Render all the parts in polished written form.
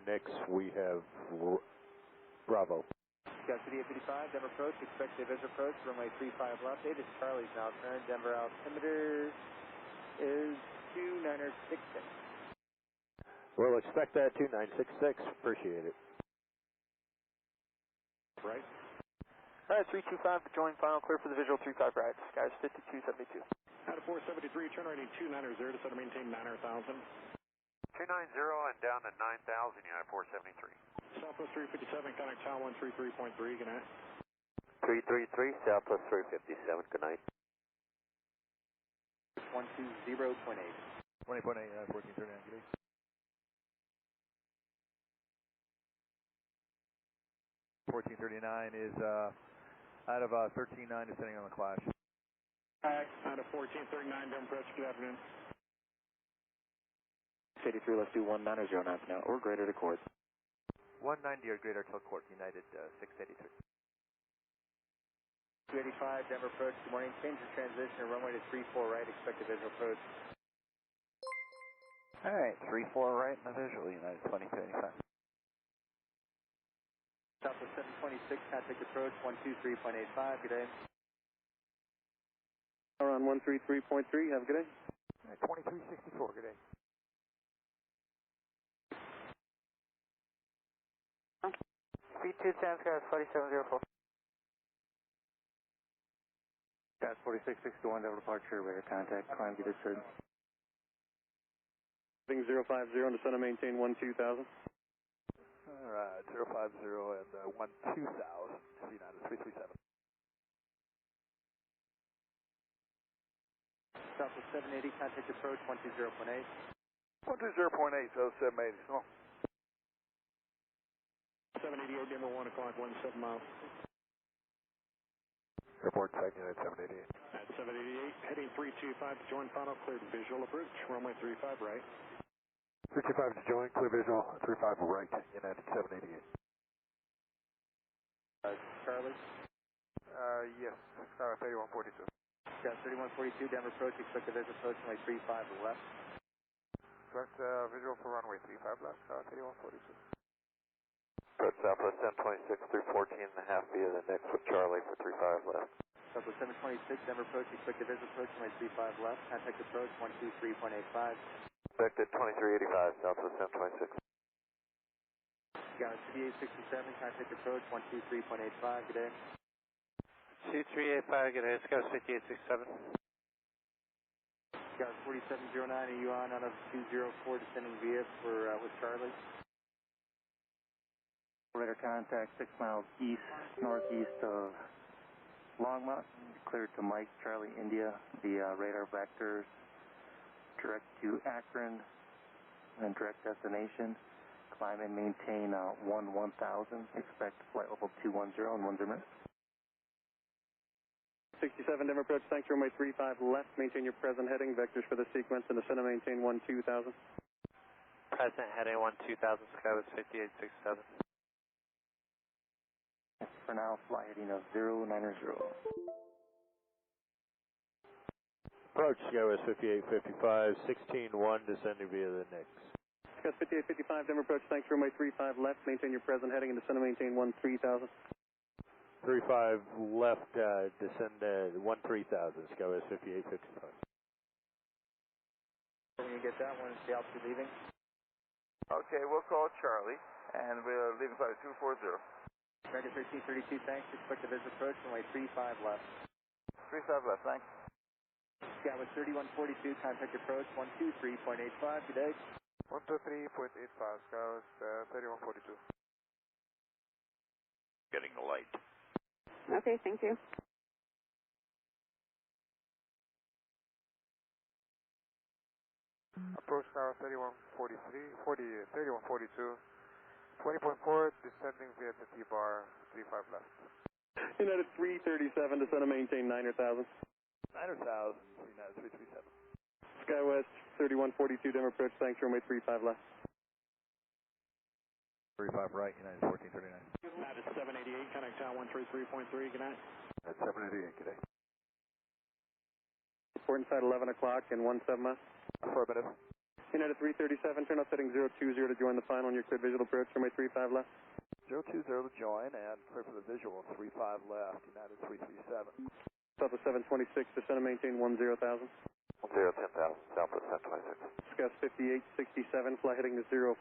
next we have Bravo. Scout City 855, Denver approach, expect visual approach, runway 35 left, 8 is Charlie's now turn, Denver altimeter is 2966. We'll expect that 2966, appreciate it. Right. Alright, 325 to join, final clear for the visual 35 right, skies 5272. Out of 473, turn rating 290, descend to maintain 9,000. 290 and down to 9,000, United 473. Southwest 357, contact tower 133.3, good night. 333, Southwest 357, good night. 120.8. 20.8, 1439, good day. $1439 is out of 13.9 descending on the clash. Out of 1439, Denver approach, good afternoon. 83, let's do 190 now, or greater to course. 190 or greater till court, United 683. 285, Denver approach, good morning. Change the transition, runway to 34 right, expect visual approach. Alright, 34 right in the visual, United 2035. Southwest 726, contact approach 123.85, good day. Around 133.3, have a good day. 2364, good day. Speed 210, skies 4704. Gas 4661, Denver departure, radar contact, climb to descend. Heading 050, descend to maintain 12,000. Alright, 050 and 12,000, United 337. Southwest 780, contact approach 120.8. 120.8, so 780, oh. 788, Denver 1 o'clock, 17 miles. Airport site, United 788. At 788, heading 325 to join, final cleared visual approach, runway 35 right. 325 to join, clear visual, 35 right, United 788. Charlie? Yes, 3142. Got 3142, Denver approach, expect visual approach, runway 35 left. Expect visual for runway 35 left, 3142. Approach Southwest 726, 314 and a half via the next with Charlie for 35 left. Southwest 726, Denver approach, expect visual approach, runway 35 left, contact approach 123.85. Expected 2385, Southwest 726. Got City 867, contact approach 123.85, good day. C385, good day, skies 5867. Got 4709, are you on out of 204 descending via for with Charlie? Radar contact 6 miles east, northeast of Longmont, cleared to Mike, Charlie, India, via radar vectors, direct to Akron, and direct destination. Climb and maintain 1000, expect flight level 210 and 1 0. 67, Denver approach, thanks, runway 35 left, maintain your present heading, vectors for the sequence, and descend to maintain 12,000. Present heading 12,000, skywest 5867. For now, fly heading of 090. Approach, Skywest 5855, 16-1, descending via the next. Got 5855, Denver approach, thanks, runway 35 left, maintain your present heading, and descend to maintain 13,000. 35 left, descend 13,000, Skywest 5855. When you get that one, is the altitude leaving? Okay, we'll call Charlie, and we'll leave flight 240. American 1332, thanks, expect visual approach, runway 35 left. 35 left, thanks. Skywest 3142, contact approach 123.85, good day. 123.85, Skywest 3142. Getting the light. Okay, thank you. Approach tower 3142, 20.4, descending via the T-bar, 35 left. United 337, descend to maintain 9,000. 9,000, United 337. Skywest 3142, Denver approach, thanks, runway 35 left. 35 right, United 1439. Out of 788, contact tower 133.3, good night. At 788, good day. Report inside 11 o'clock and 17 miles. Affirmative. United 337, turn left heading 020 to join the final on your cleared visual approach, runway 35 left. 020 to join and clear for the visual, 35 left, United 337. Southwest 726, descend and maintain 10,000. 10,000, Southwest 726. Scouts 5867, fly heading to 050,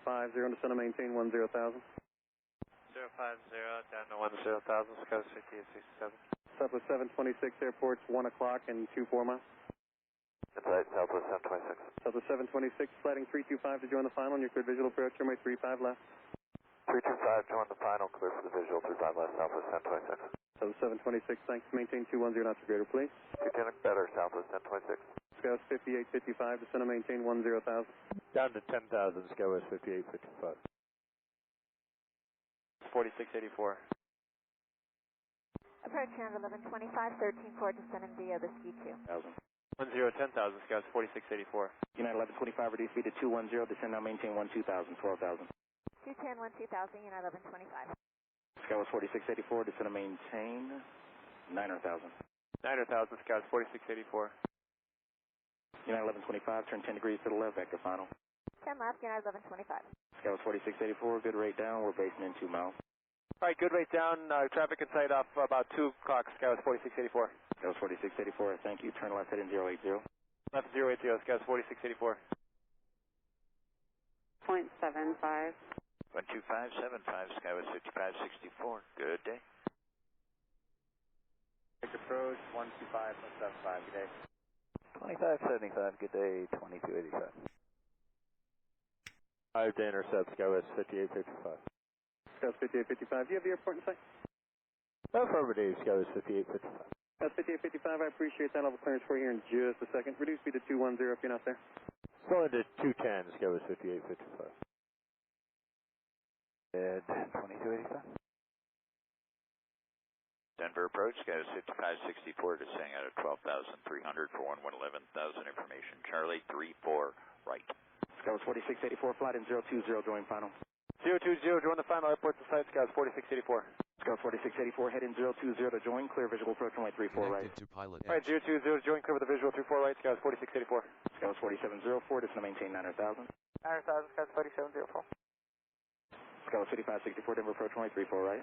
descend and maintain 10,000. 050, down to 10,000, Scouts 5867. Southwest 726, airport's 1 o'clock and 24 miles. Inside, Southwest 726. Southwest 726, flighting 325 to join the final on your cleared visual approach, runway 35 left. 325, join the final, clear for the visual, 35 left, Southwest 726. Southwest 726, thanks. Maintain 210 knots or greater, please. 210 better, Southwest 726. Scouts 5855, descend and maintain 10,000. Down to 10,000, Skywest 5855. 4684. Approach United 1125, 13-4, descend and via the ski 2. 10, 10,000, Scouts 4684. United 1125, reduce speed to 210, descend now maintain 12,000, 12,000. 210, 12,000, United 1125. Skywest 4684, descend and maintain 9,000. 9,000, Scouts 4684. United 1125, turn 10 degrees to the left, vector final. 10 left, United 1125. Skywest 4684, good rate down, we're basing in 2 miles. All right, good rate down, traffic in sight off about 2 o'clock, Scouts 4684. Skywest 4684, thank you, turn left heading 080. Left 080, Scouts 4684. 0.75. 12575, Skywest 5564. Good day. Approach 125.75, good day. 2575, good day, 2285. 5 to intercept, Skywest 5855. Scouts 5855, do you have the airport in sight? Affirmative, Skywest 5855. Scouts 5855, I appreciate that. I'll have a clearance for you here in just a second. Reduce speed to 210 if you're not there. Slow into 210, Skywest 5855. Ed 2285. Denver approach, Skywest 5564, descending out of 12,300 for 11,000 information. Charlie 34 right. Skywest 4684, flight in 020, join final. 020, join the final, airport to site, Scouts 4684. Scouts 4684, head in 020 to join, clear visual approach runway 34 right. To PilotEdge. All right, 020 to join, clear with the visual 34 right, Scouts 4684. Scouts 4704, descend to maintain 9,000. 9,000, Scouts 4704. Scouts 5564, Denver approach runway 34 right.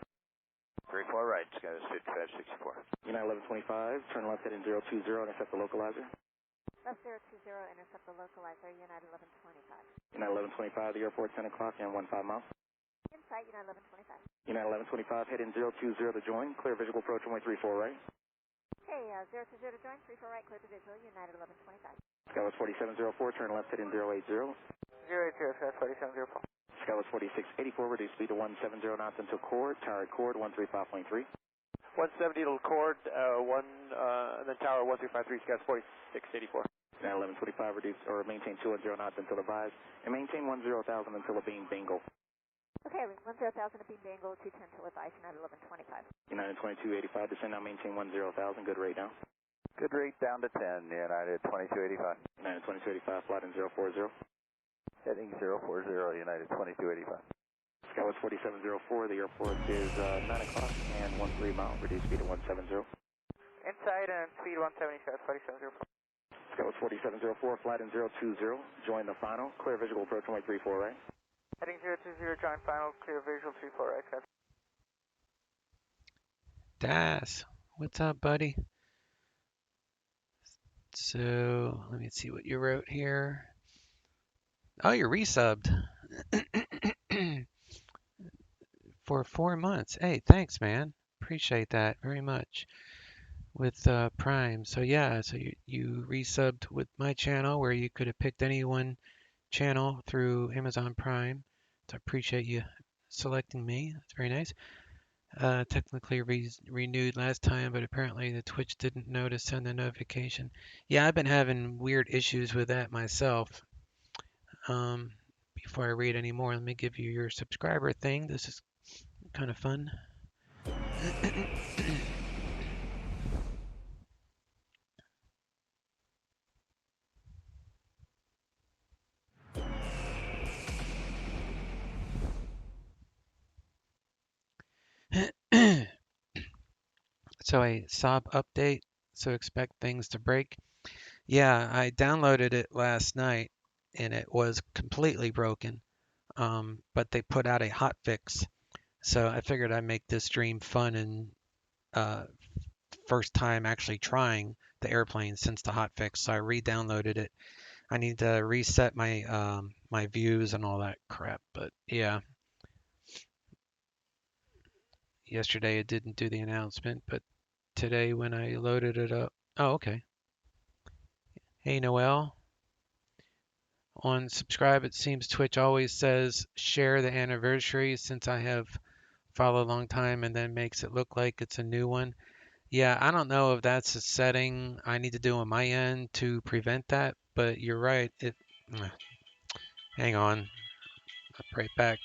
34 right, Skywest 5564. United 1125, turn left heading 020, intercept the localizer. Left 020, intercept the localizer, United 1125. United 1125, the airport 10 o'clock and 15 miles. Insight, United 1125. United 1125, head in 020 to join, clear visual approach runway 34 right. Okay, 020 to join, 34 right, clear to visual, United 1125. Skywest 4704, turn left heading 080. 080, Scouts 4704. Skywest 4684, reduce speed to 170 knots until chord, tower at chord 135.3. 170 to chord, and then tower 1353, Scouts 4684. Now 1125, reduce or maintain 210 knots until advised, and maintain 10,000 until a beam bingo. Okay, 10,000 to beam Bangle, 210 till advice, United 1125. United 2285, descend now, maintain 10,000, good rate down. Good rate down to 10, United 2285. United 2285, flight in 040. Heading 040, United 2285. Skywest 4704, the airport is 9 o'clock and 13 miles, reduce speed to 170. Inside and speed 170, Scouts 4704. Skywest 4704, flight in 020, join the final, clear visual approach runway 34 right. Heading 020, join final, clear visual 34 right, Scouts. Das, what's up, buddy? So, let me see what you wrote here. Oh, you're resubbed for 4 months. Hey, thanks, man. Appreciate that very much. With Prime. So yeah, so you resubbed with my channel where you could have picked any one channel through Amazon Prime. So I appreciate you selecting me. That's very nice. Technically renewed last time, but apparently the Twitch didn't notice send the notification. Yeah, I've been having weird issues with that myself. Before I read any more, let me give you your subscriber thing. This is kind of fun. So a Saab update, so expect things to break. Yeah, I downloaded it last night and it was completely broken. But they put out a hot fix. So I figured I'd make this stream fun and first time actually trying the airplane since the hot fix. So I re-downloaded it. I need to reset my my views and all that crap. But yeah, yesterday it didn't do the announcement, but today when I loaded it up. Oh, okay. Hey, Noel. On subscribe, it seems Twitch always says share the anniversary since I have followed a long time and then makes it look like it's a new one. Yeah, I don't know if that's a setting I need to do on my end to prevent that, but you're right. Hang on. I'll be right back.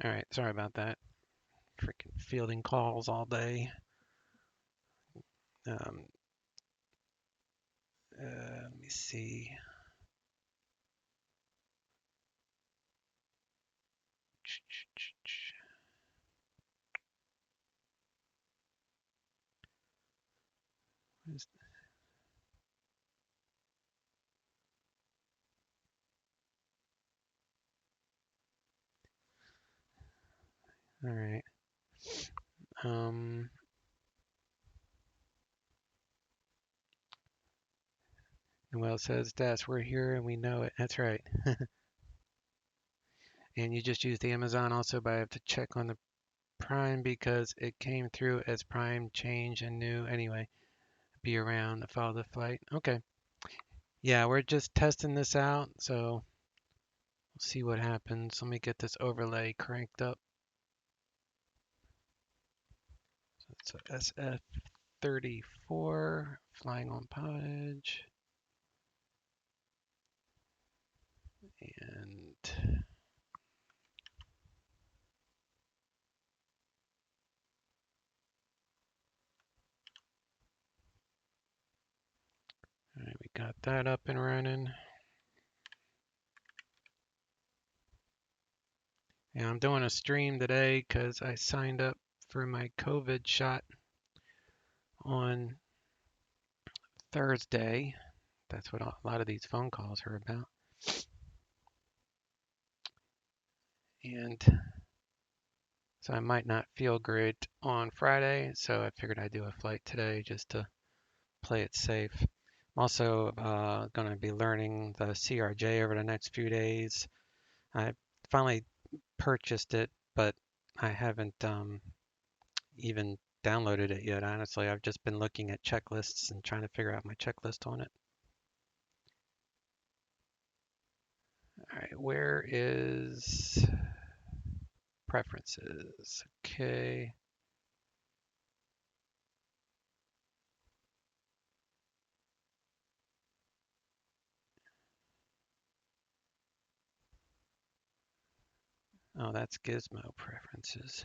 All right, sorry about that. Freaking fielding calls all day. Um, let me see. All right. Noel says, "Das, we're here and we know it." That's right. And you just used the Amazon also, but I have to check on the Prime because it came through as Prime change and new anyway. Be around to follow the flight. Okay. Yeah, we're just testing this out, so we'll see what happens. Let me get this overlay cranked up. So SF34, flying on PilotEdge. And all right, we got that up and running. Yeah, I'm doing a stream today because I signed up for my COVID shot on Thursday. That's what a lot of these phone calls are about. And so I might not feel great on Friday, so I figured I'd do a flight today just to play it safe. I'm also going to be learning the CRJ over the next few days. I finally purchased it, but I haven't even downloaded it yet, honestly. I've just been looking at checklists and trying to figure out my checklist on it. All right, where is preferences? Okay. Oh, that's Gizmo preferences.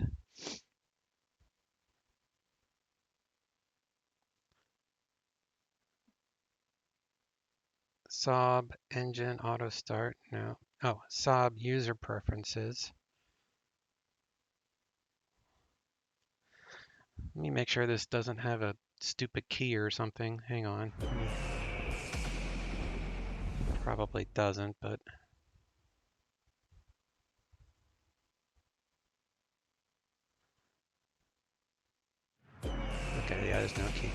Saab engine auto start. No. Oh, Saab user preferences. Let me make sure this doesn't have a stupid key or something. Hang on. Probably doesn't, but okay, yeah, there's no key.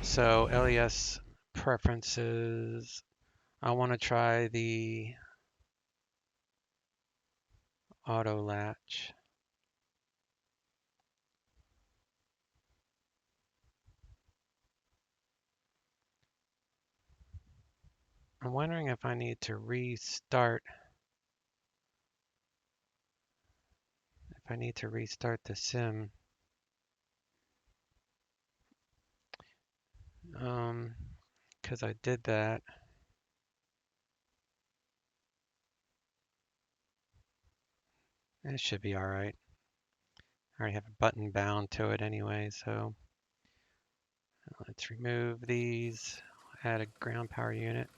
So LES preferences. I want to try the auto latch. I'm wondering if I need to restart. If I need to restart the sim. Because I did that. It should be all right. I already have a button bound to it anyway, so let's remove these. Add a ground power unit.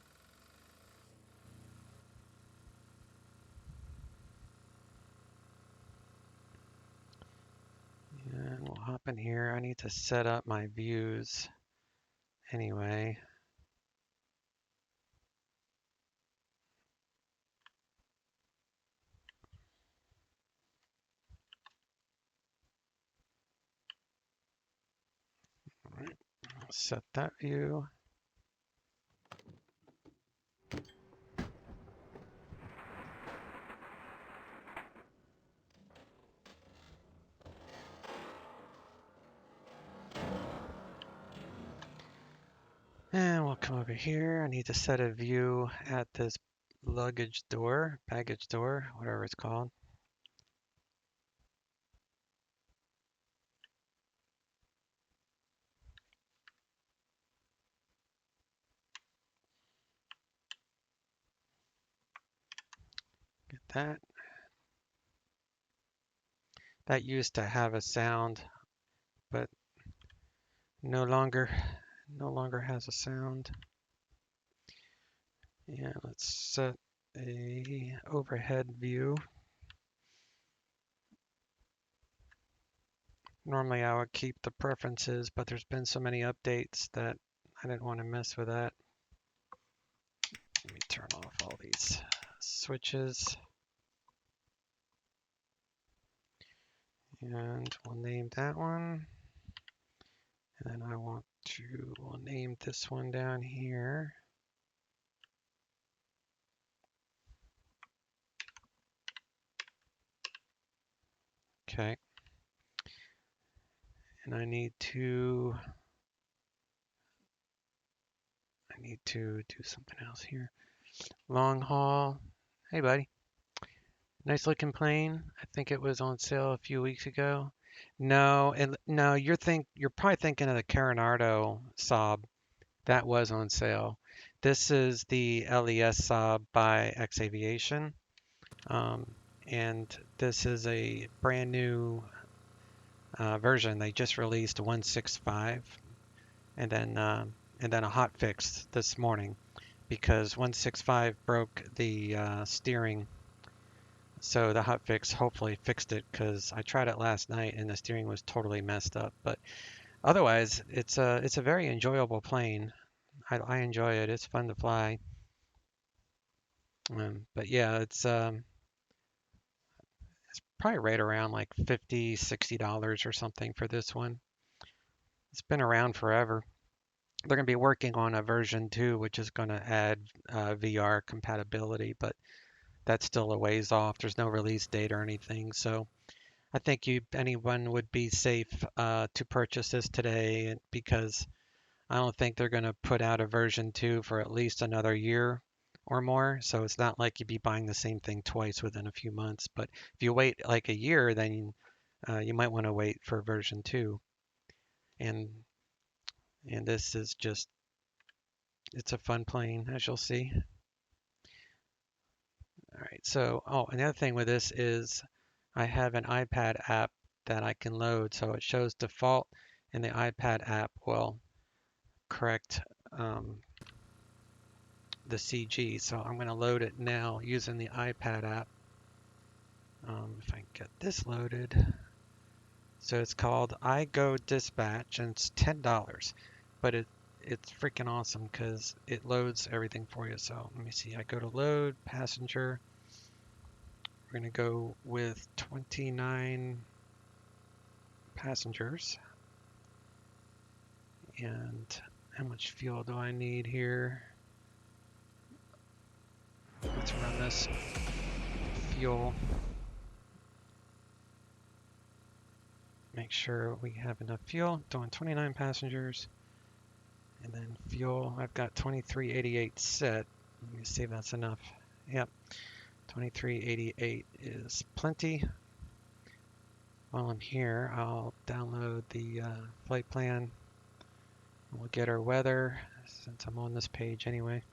And we'll hop in here. I need to set up my views anyway. All right, I'll set that view. And we'll come over here. I need to set a view at this luggage door, baggage door, whatever it's called. Get that. That used to have a sound, but no longer has a sound. Yeah, let's set a overhead view. Normally I would keep the preferences, but there's been so many updates that I didn't want to mess with that. Let me turn off all these switches. And we'll name that one. And then we'll name this one down here. Okay. And I need to do something else here. Long haul. Hey, buddy. Nice looking plane. I think it was on sale a few weeks ago. No, you're probably thinking of the Carinardo Saab. That was on sale. This is the LES Saab by X Aviation. And this is a brand new version. They just released 165 and then a hot fix this morning because 165 broke the steering. So the hot fix hopefully fixed it because I tried it last night and the steering was totally messed up. But otherwise, it's a very enjoyable plane. I enjoy it. It's fun to fly. But yeah, it's probably right around like $50, $60 or something for this one. It's been around forever. They're going to be working on a version 2, which is going to add VR compatibility, but that's still a ways off. There's no release date or anything. So I think anyone would be safe to purchase this today because I don't think they're going to put out a version 2 for at least another year or more. So it's not like you'd be buying the same thing twice within a few months. But if you wait like a year, then you might want to wait for version 2. And this is just, it's a fun plane, as you'll see. All right, so, another thing with this is I have an iPad app that I can load, so it shows default, and the iPad app will correct the CG. So I'm going to load it now using the iPad app. If I can get this loaded. So it's called iGo Dispatch, and it's $10, but it's freaking awesome because it loads everything for you. So let me see. I go to load passenger. We're going to go with 29 passengers. And how much fuel do I need here? Let's run this fuel. Make sure we have enough fuel. Doing 29 passengers. And then fuel, I've got 2388 set. Let me see if that's enough. Yep, 2388 is plenty. While I'm here, I'll download the flight plan. We'll get our weather since I'm on this page anyway.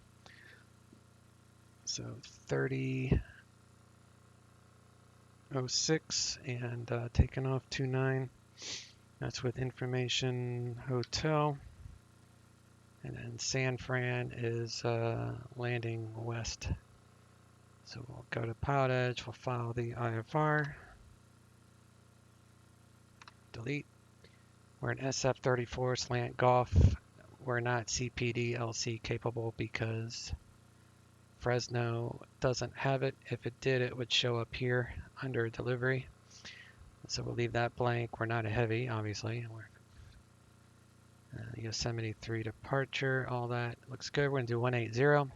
So 30:06 and taking off 29. That's with information hotel. And then San Fran is landing west. So we'll go to PilotEdge, we'll file the IFR. Delete. We're an SF-34 slant Golf. We're not CPD LC capable because Fresno doesn't have it. If it did, it would show up here under delivery. So we'll leave that blank. We're not a heavy, obviously. We're Yosemite 3 departure, all that looks good. We're going to do 180.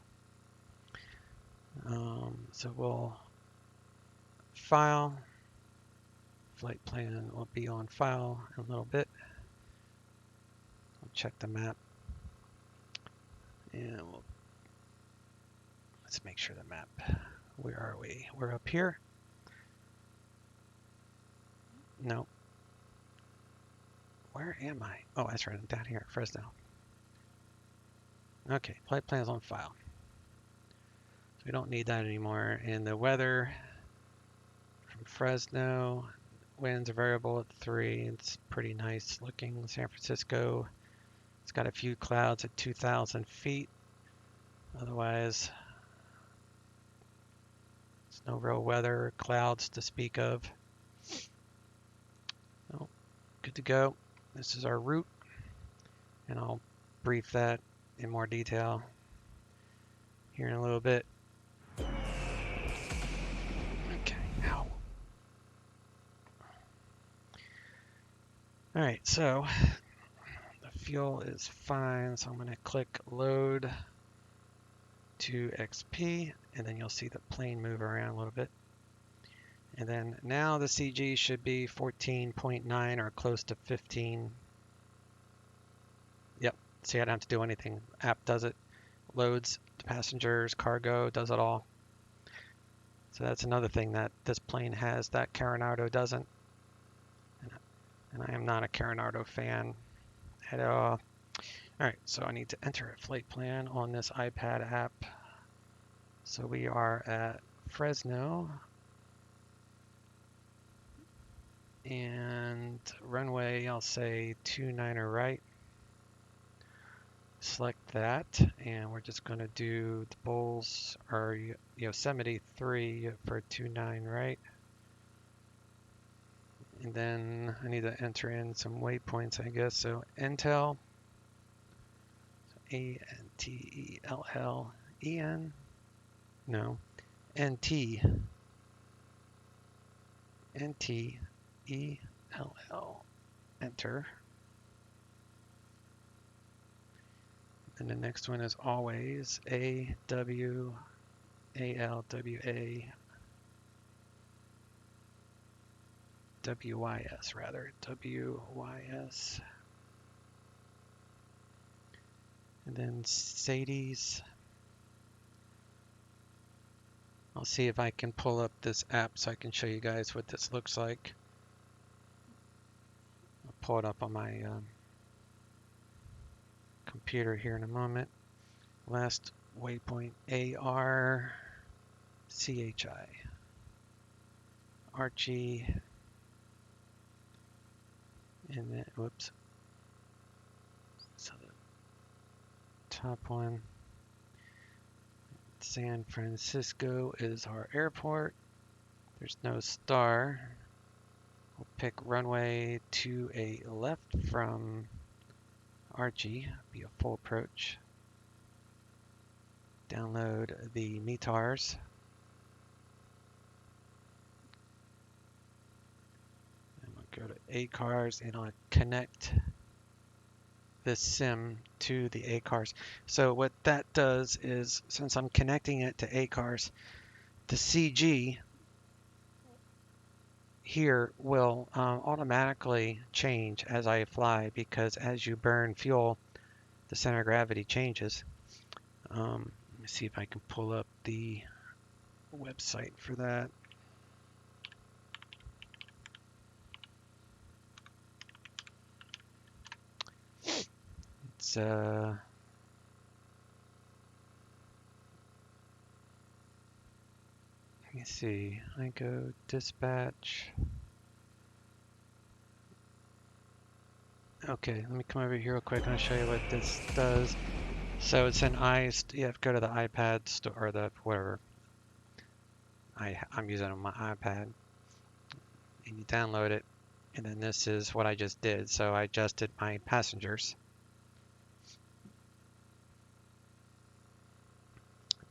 So we'll file. Flight plan will be on file in a little bit. We'll check the map. And let's make sure the map. Where are we? We're up here. No. Where am I? Oh, that's right. I'm down here at Fresno. Okay, flight plan is on file. So we don't need that anymore. And the weather from Fresno, winds are variable at 3. It's pretty nice looking. San Francisco, it's got a few clouds at 2,000 feet. Otherwise, there's no real weather, clouds to speak of. Oh, good to go. This is our route, and I'll brief that in more detail here in a little bit. Okay, ow. All right, so the fuel is fine, so I'm going to click load to XP, and then you'll see the plane move around a little bit. And then now the CG should be 14.9 or close to 15. Yep, see, I don't have to do anything. App does it. Loads the passengers, cargo, does it all. So that's another thing that this plane has that Carinardo doesn't. And I am not a Carinardo fan at all. Alright, so I need to enter a flight plan on this iPad app. So we are at Fresno. And runway, I'll say 29er right. Select that, and we're just going to do the Bulls or Yosemite 3 for 29 right. And then I need to enter in some waypoints, I guess. So Intel, A-N-T-E-L-L-E-N, no, N-T, N-T-E-L-L, enter. And the next one is always A-W-A-L-W-A-W-Y-S rather, W-Y-S. And then Sadie's. I'll see if I can pull up this app so I can show you guys what this looks like. I'll pull it up on my computer here in a moment. Last waypoint, A-R-C-H-I. Archie, and then, whoops. So the top one, San Francisco is our airport. There's no star. We'll pick runway 28 left from Archie, be a full approach. Download the METARs. And we'll go to ACARS and I'll connect this sim to the ACARS. So what that does is, since I'm connecting it to ACARS, the CG here will automatically change as I fly, because as you burn fuel, the center of gravity changes. Let me see if I can pull up the website for that. It's let me see. I go dispatch. Okay, let me come over here real quick and I'll show you what this does. So it's an you have to go to the iPad store, or the whatever. I'm using it on my iPad. And you download it. And then this is what I just did. So I adjusted my passengers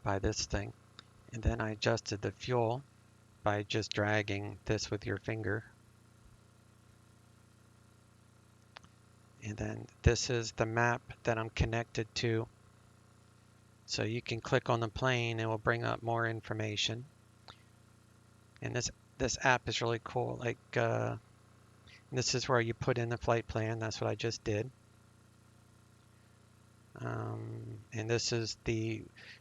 by this thing. And then I adjusted the fuel by just dragging this with your finger. And then this is the map that I'm connected to. So you can click on the plane and it will bring up more information. And this app is really cool. Like this is where you put in the flight plan. That's what I just did. And this is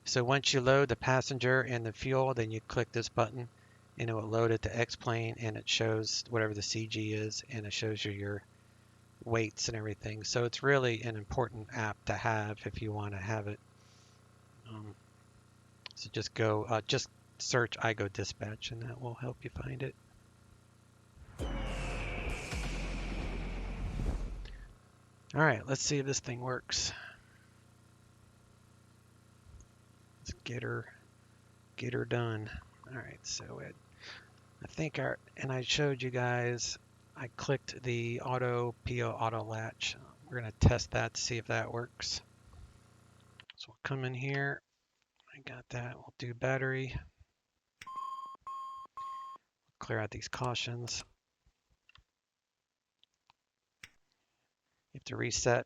so once you load the passenger and the fuel, then you click this button and it will load it to X-plane, and it shows whatever the CG is, and it shows you your weights and everything. So it's really an important app to have if you want to have it. So just go, just search iGo Dispatch, and that will help you find it. All right, let's see if this thing works. Let's get her done. All right, so I think and I showed you guys, I clicked the PO auto latch. We're gonna test that to see if that works. So we'll come in here. I got that. We'll do battery. Clear out these cautions. You have to reset.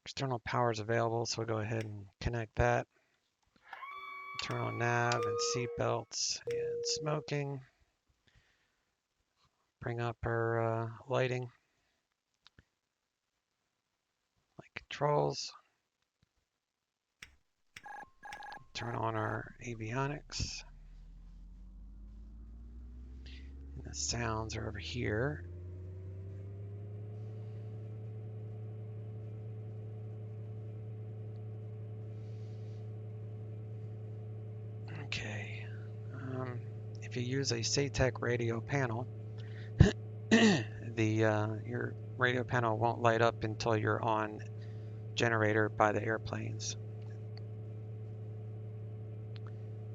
External power is available, so we'll go ahead and connect that. Turn on nav and seat belts and smoking. Bring up our lighting. Light controls. Turn on our avionics. And the sounds are over here. Okay. If you use a SATEC radio panel, your radio panel won't light up until you're on generator by the airplanes.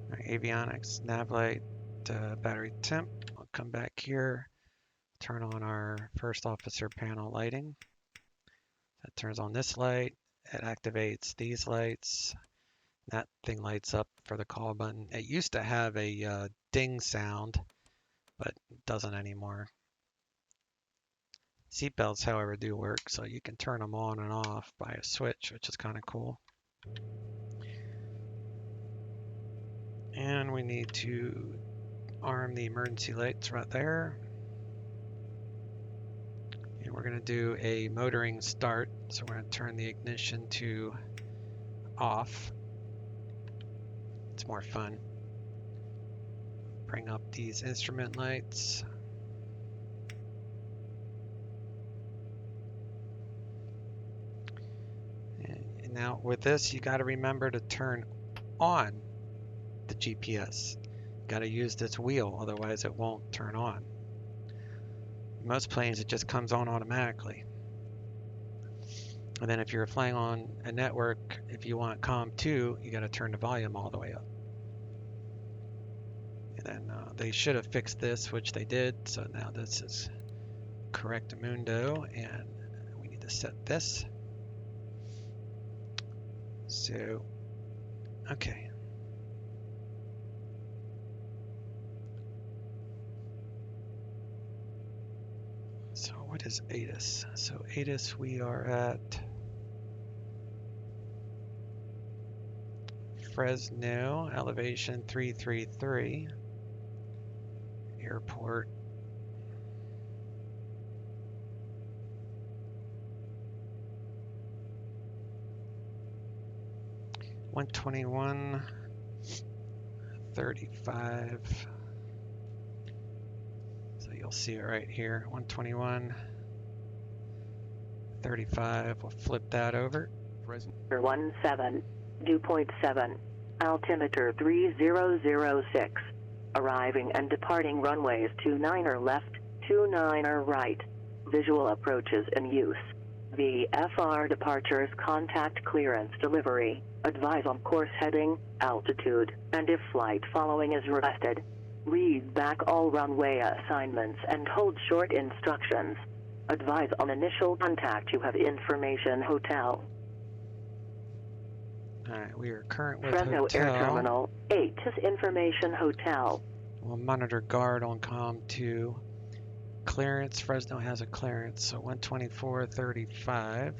All right, avionics, nav light, battery temp. I'll come back here, turn on our first officer panel lighting. That turns on this light. It activates these lights. That thing lights up for the call button. It used to have a ding sound, but it doesn't anymore. Seatbelts, however, do work, so you can turn them on and off by a switch, which is kind of cool. And we need to arm the emergency lights right there. And we're going to do a motoring start, so we're going to turn the ignition to off. It's more fun. Bring up these instrument lights. And now with this, you got to remember to turn on the GPS. Got to use this wheel, otherwise it won't turn on. Most planes, it just comes on automatically. And then if you're flying on a network, if you want COM2, you got to turn the volume all the way up. And then they should have fixed this, which they did. So now this is correctamundo, and we need to set this. So, okay. So what is ATIS? So ATIS, we are at Fresno, elevation 333, airport. $121.35. So you'll see it right here, $121.35. We'll flip that over. 17, dew point 7, altimeter 3006, arriving and departing runways 29er left, 29er right, visual approaches in use. VFR departures, contact clearance delivery, advise on course heading, altitude, and if flight following is requested. Read back all runway assignments and hold short instructions. Advise on initial contact. You have information hotel. Alright, we are current with Fresno hotel. Air Terminal 8 is information hotel. We'll monitor guard on COM2. Clearance, Fresno has a clearance, so 124.35.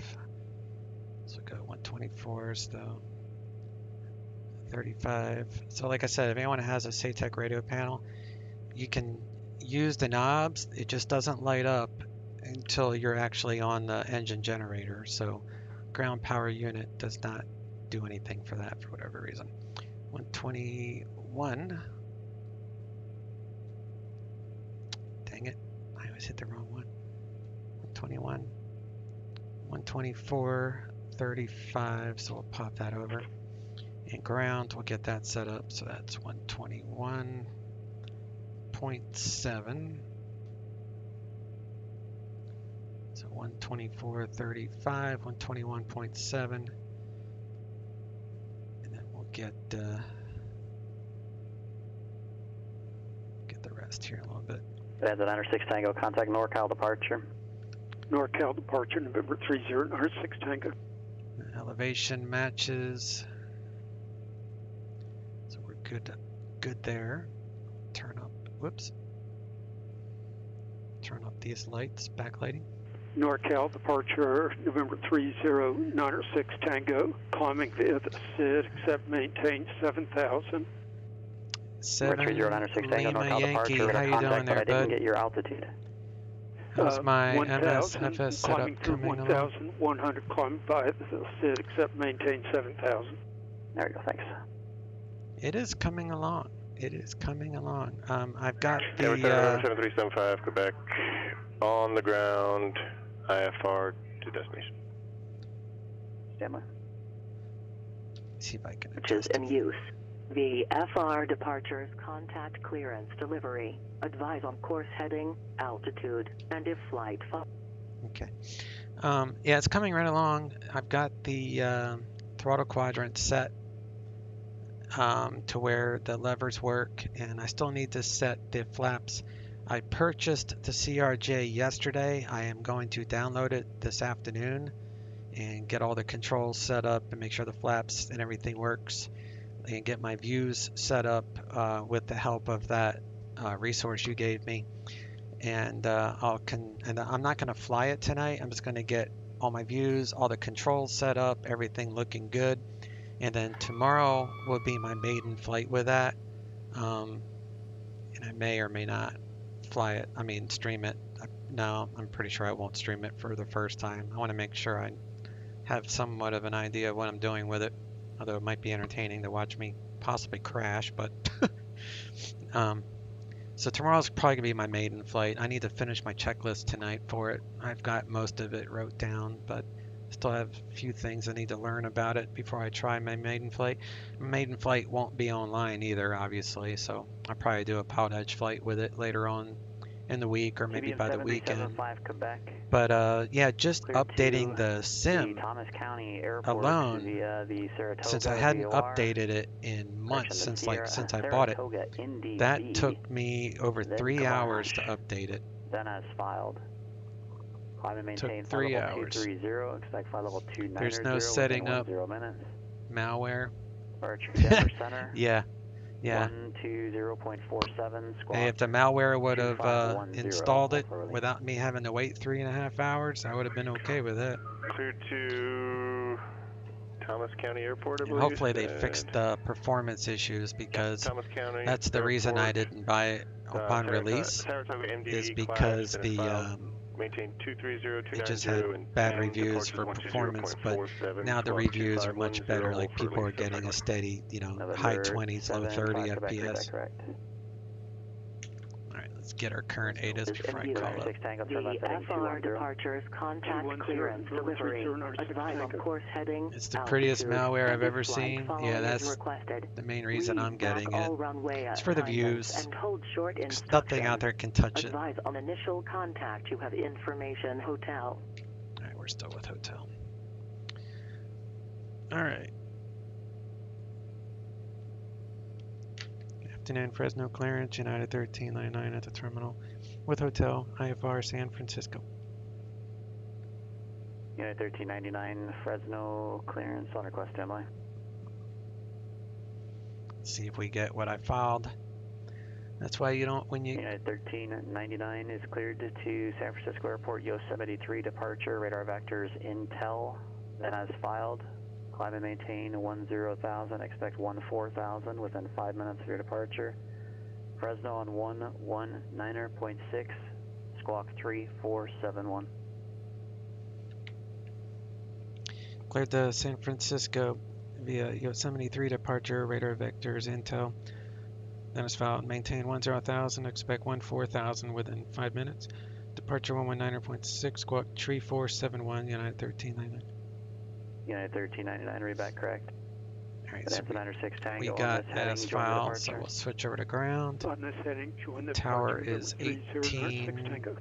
So go 124s though. 35. So like I said, if anyone has a SATEC radio panel, you can use the knobs. It just doesn't light up until you're actually on the engine generator. So ground power unit does not do anything for that for whatever reason. 121. Dang it. I always hit the wrong one. 121. 124.35. So we'll pop that over. And ground, we'll get that set up. So that's 121.7. So 124.35, 121.7. And then we'll get the rest here in a little bit. That's a 96 Tango, contact NorCal departure. NorCal departure, November 3096 Tango. Elevation matches. So we're good there. Turn up, whoops. Turn up these lights, backlighting. NorCal departure, November 3096 Tango, climbing via the SID, except maintain 7,000. 7 Lima Yankee, how you doing there, I didn't bud? get your altitude. How's my MSFS setup coming along? 1,100 climbing via the SID, except maintain 7,000. There we go, thanks. It is coming along. It is coming along. I've got the 7375 Quebec on the ground, IFR to destination. Stand by. See if I can Which is adjust. in use. VFR departures, contact clearance delivery, advise on course heading, altitude, and if flight Okay. Yeah, it's coming right along. I've got the throttle quadrant set to where the levers work, and I still need to set the flaps. I purchased the CRJ yesterday. I am going to download it this afternoon and get all the controls set up and make sure the flaps and everything works, and get my views set up with the help of that resource you gave me. And I'm not going to fly it tonight. I'm just going to get all my views, all the controls set up, everything looking good. And then tomorrow will be my maiden flight with that. And I may or may not fly it. I mean, stream it. No, I'm pretty sure I won't stream it for the first time. I want to make sure I have somewhat of an idea of what I'm doing with it. Although it might be entertaining to watch me possibly crash, but so tomorrow's probably gonna be my maiden flight. I need to finish my checklist tonight for it. I've got most of it wrote down, but Still have a few things I need to learn about it before I try my maiden flight. Maiden flight won't be online either, obviously, so I'll probably do a PilotEdge flight with it later on in the week or maybe by the weekend. But yeah, just updating the sim Thomas County Airport alone, via the Saratoga since I hadn't VOR, updated it in months, since I bought it, NDB, that took me over 3 hours to update it. Then as filed. Climb and maintain Took 3 flight level hours. 230, expect flight level 290 There's no setting up 0 minutes. malware. Departure Denver Center. Yeah. 120.47 squawk. Hey, if the malware would have 2510 installed it early. without me having to wait 3.5 hours, I would have been okay with it. Clear to Thomas County Airport, I believe. Hopefully they fixed the performance issues, because Thomas County that's the reason I didn't buy it upon release, is because the maintain 230, they just had bad reviews for performance, but now the reviews are much better. Like, people are getting a steady, high 20s, low 30 FPS. Alright, let's get our current ATIS before I call up. The FR departures contact clearance delivery. Advise on course heading. It's the prettiest malware I've ever seen. Yeah, that's the main reason I'm getting it. It's for the views. There's nothing out there can touch it. Advise on initial contact. You have information hotel. Alright, we're still with hotel. Alright. Afternoon, Fresno clearance, United 1399 at the terminal with hotel, IFR, San Francisco. United 1399, Fresno clearance on request standby. Let's see if we get what I filed. That's why you don't, when you... United 1399 is cleared to San Francisco Airport, Yosemite 3 departure, radar vectors Intel, then as filed. Climb and maintain 10,000, expect 14,000 within 5 minutes of your departure. Fresno on 119.6, squawk 3471. Cleared to San Francisco via Yosemite 3 departure, radar vectors Intel. Then as filed, maintain 10,000, expect 14,000 within 5 minutes. Departure 119.6, squawk 3471, United 1399. United 1399, read back correct. Alright, so we got as file, so we'll switch over to ground. On this heading, join the Tower is 18.2.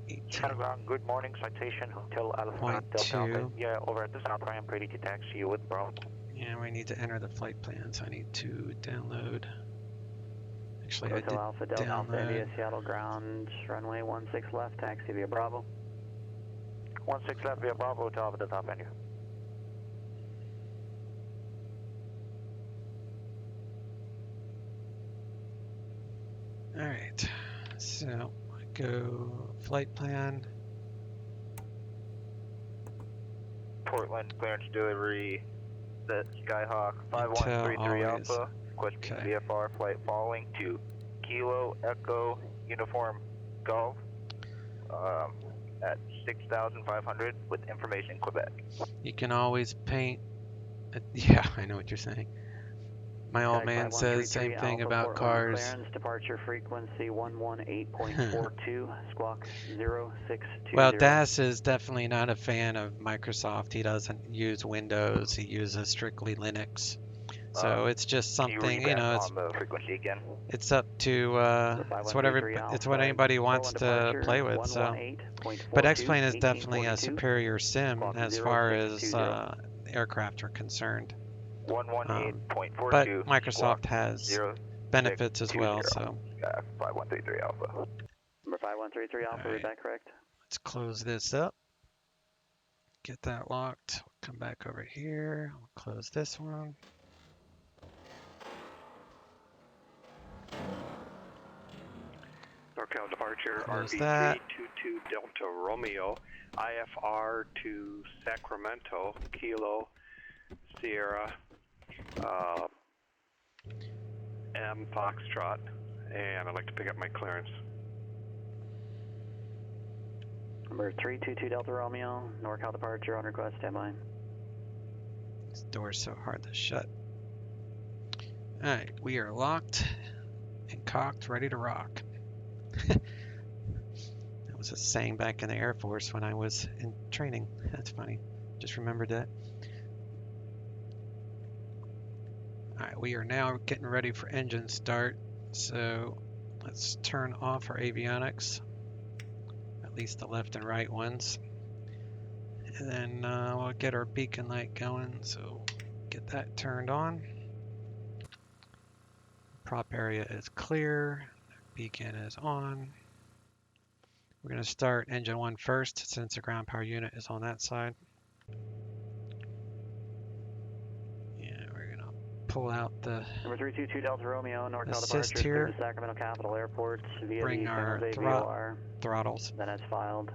18. Good morning, citation, Hotel Alpha Delta Alpha. Yeah, over at this Alpha, I'm ready to taxi you with Bravo. Yeah, we need to enter the flight plans. I need to download. Actually, I did Alpha Delta Alpha India, download. Seattle ground, runway 16 left, taxi via Bravo. 16 left via Bravo, Hotel Alpha Delta Alpha India. Alright, so I go flight plan. Portland clearance delivery, the Skyhawk 5133 Alpha, request VFR flight following to Kilo Echo Uniform Golf at 6,500 with information Quebec. You can always paint. Yeah, I know what you're saying. My old man says same thing about cars. Clearance, departure frequency 118.42, squawk 0620. Well, Das is definitely not a fan of Microsoft. He doesn't use Windows. He uses strictly Linux. So it's just something, on the frequency again? It's up to it's what anybody wants to play with. So, but X-Plane is definitely a superior sim as far as aircraft are concerned. 118.42. But Microsoft has benefits as well. So 5133 Alpha. Number 5133 Alpha, is that correct? Let's close this up. Get that locked. We'll come back over here. We'll close this one. NorCal departure, Close RV322 that. Delta Romeo, IFR to Sacramento, Kilo, Sierra, M Foxtrot, and I'd like to pick up my clearance. Number 322 Delta Romeo, NorCal departure on request, standby. This door's so hard to shut. Alright, we are locked and cocked, ready to rock. was a saying back in the Air Force when I was in training. That's funny. Just remembered that. All right, we are now getting ready for engine start. So let's turn off our avionics, at least the left and right ones. And then we'll get our beacon light going. So get that turned on. Prop area is clear. Beacon is on. We're going to start engine 1 first since the ground power unit is on that side. Yeah, we're going to pull out the Number 322 Delta Romeo, northbound assist departure here. to Sacramento Capital Airport via Bring the our throttles then as filed.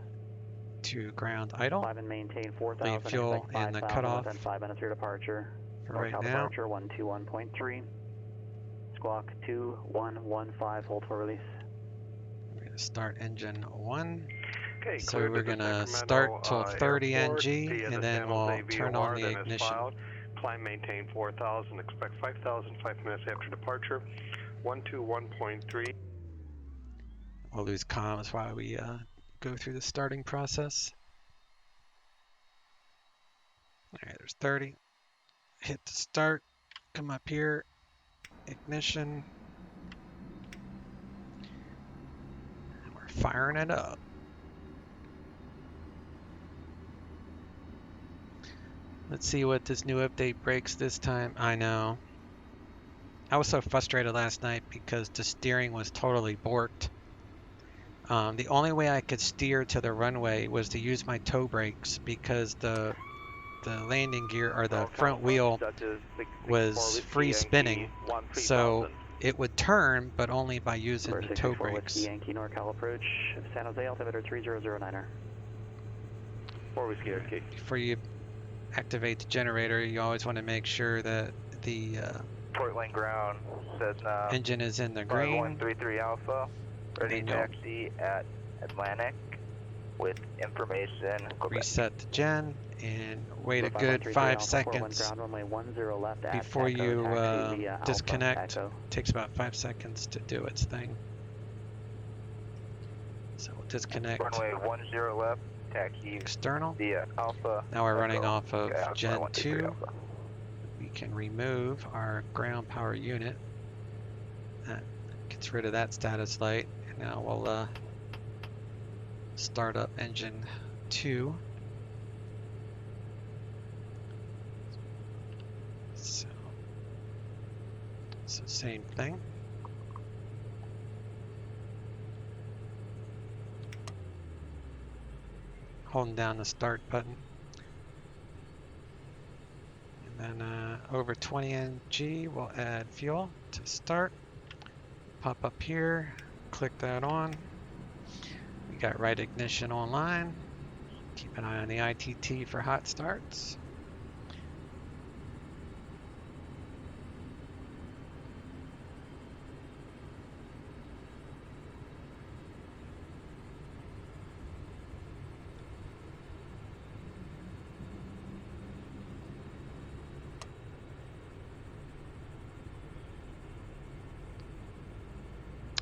To ground idle. 5 and maintain 4,000. Leave fuel in the cutoff. Within 5 minutes of your departure. For right now. Departure 121.3. Squawk 2115. Hold for release. We're going to start engine 1. Okay, so we're going to start till 30 NG and then we'll turn on the ignition. Climb, maintain 4,000. Expect 5,000 5 minutes after departure. 121.3. We'll lose comms while we go through the starting process. All right, there's 30. Hit the start. Come up here. Ignition. And we're firing it up. Let's see what this new update breaks this time. I know. I was so frustrated last night because the steering was totally borked. The only way I could steer to the runway was to use my toe brakes because the landing gear or the front wheel was free spinning, so it would turn, but only by using the toe brakes. Yankee NorCal approach, San Jose altimeter 3009er. 4 Whiskey Yankee. Before you activate the generator, you always want to make sure that the Portland ground says engine is in the green. 5133 Alpha, ready to taxi at Atlantic with information. Reset the gen and wait a good 5 seconds before you disconnect. Takes about 5 seconds to do its thing. So we'll disconnect. Runway 10 left, taxi external. Via Alpha. Now we're running off of Alpha, Gen 2. Alpha. We can remove our ground power unit. That gets rid of that status light. And now we'll start up engine 2. So same thing. Holding down the start button. And then over 20 NG, we'll add fuel to start. Pop up here, click that on. We got right ignition online. Keep an eye on the ITT for hot starts.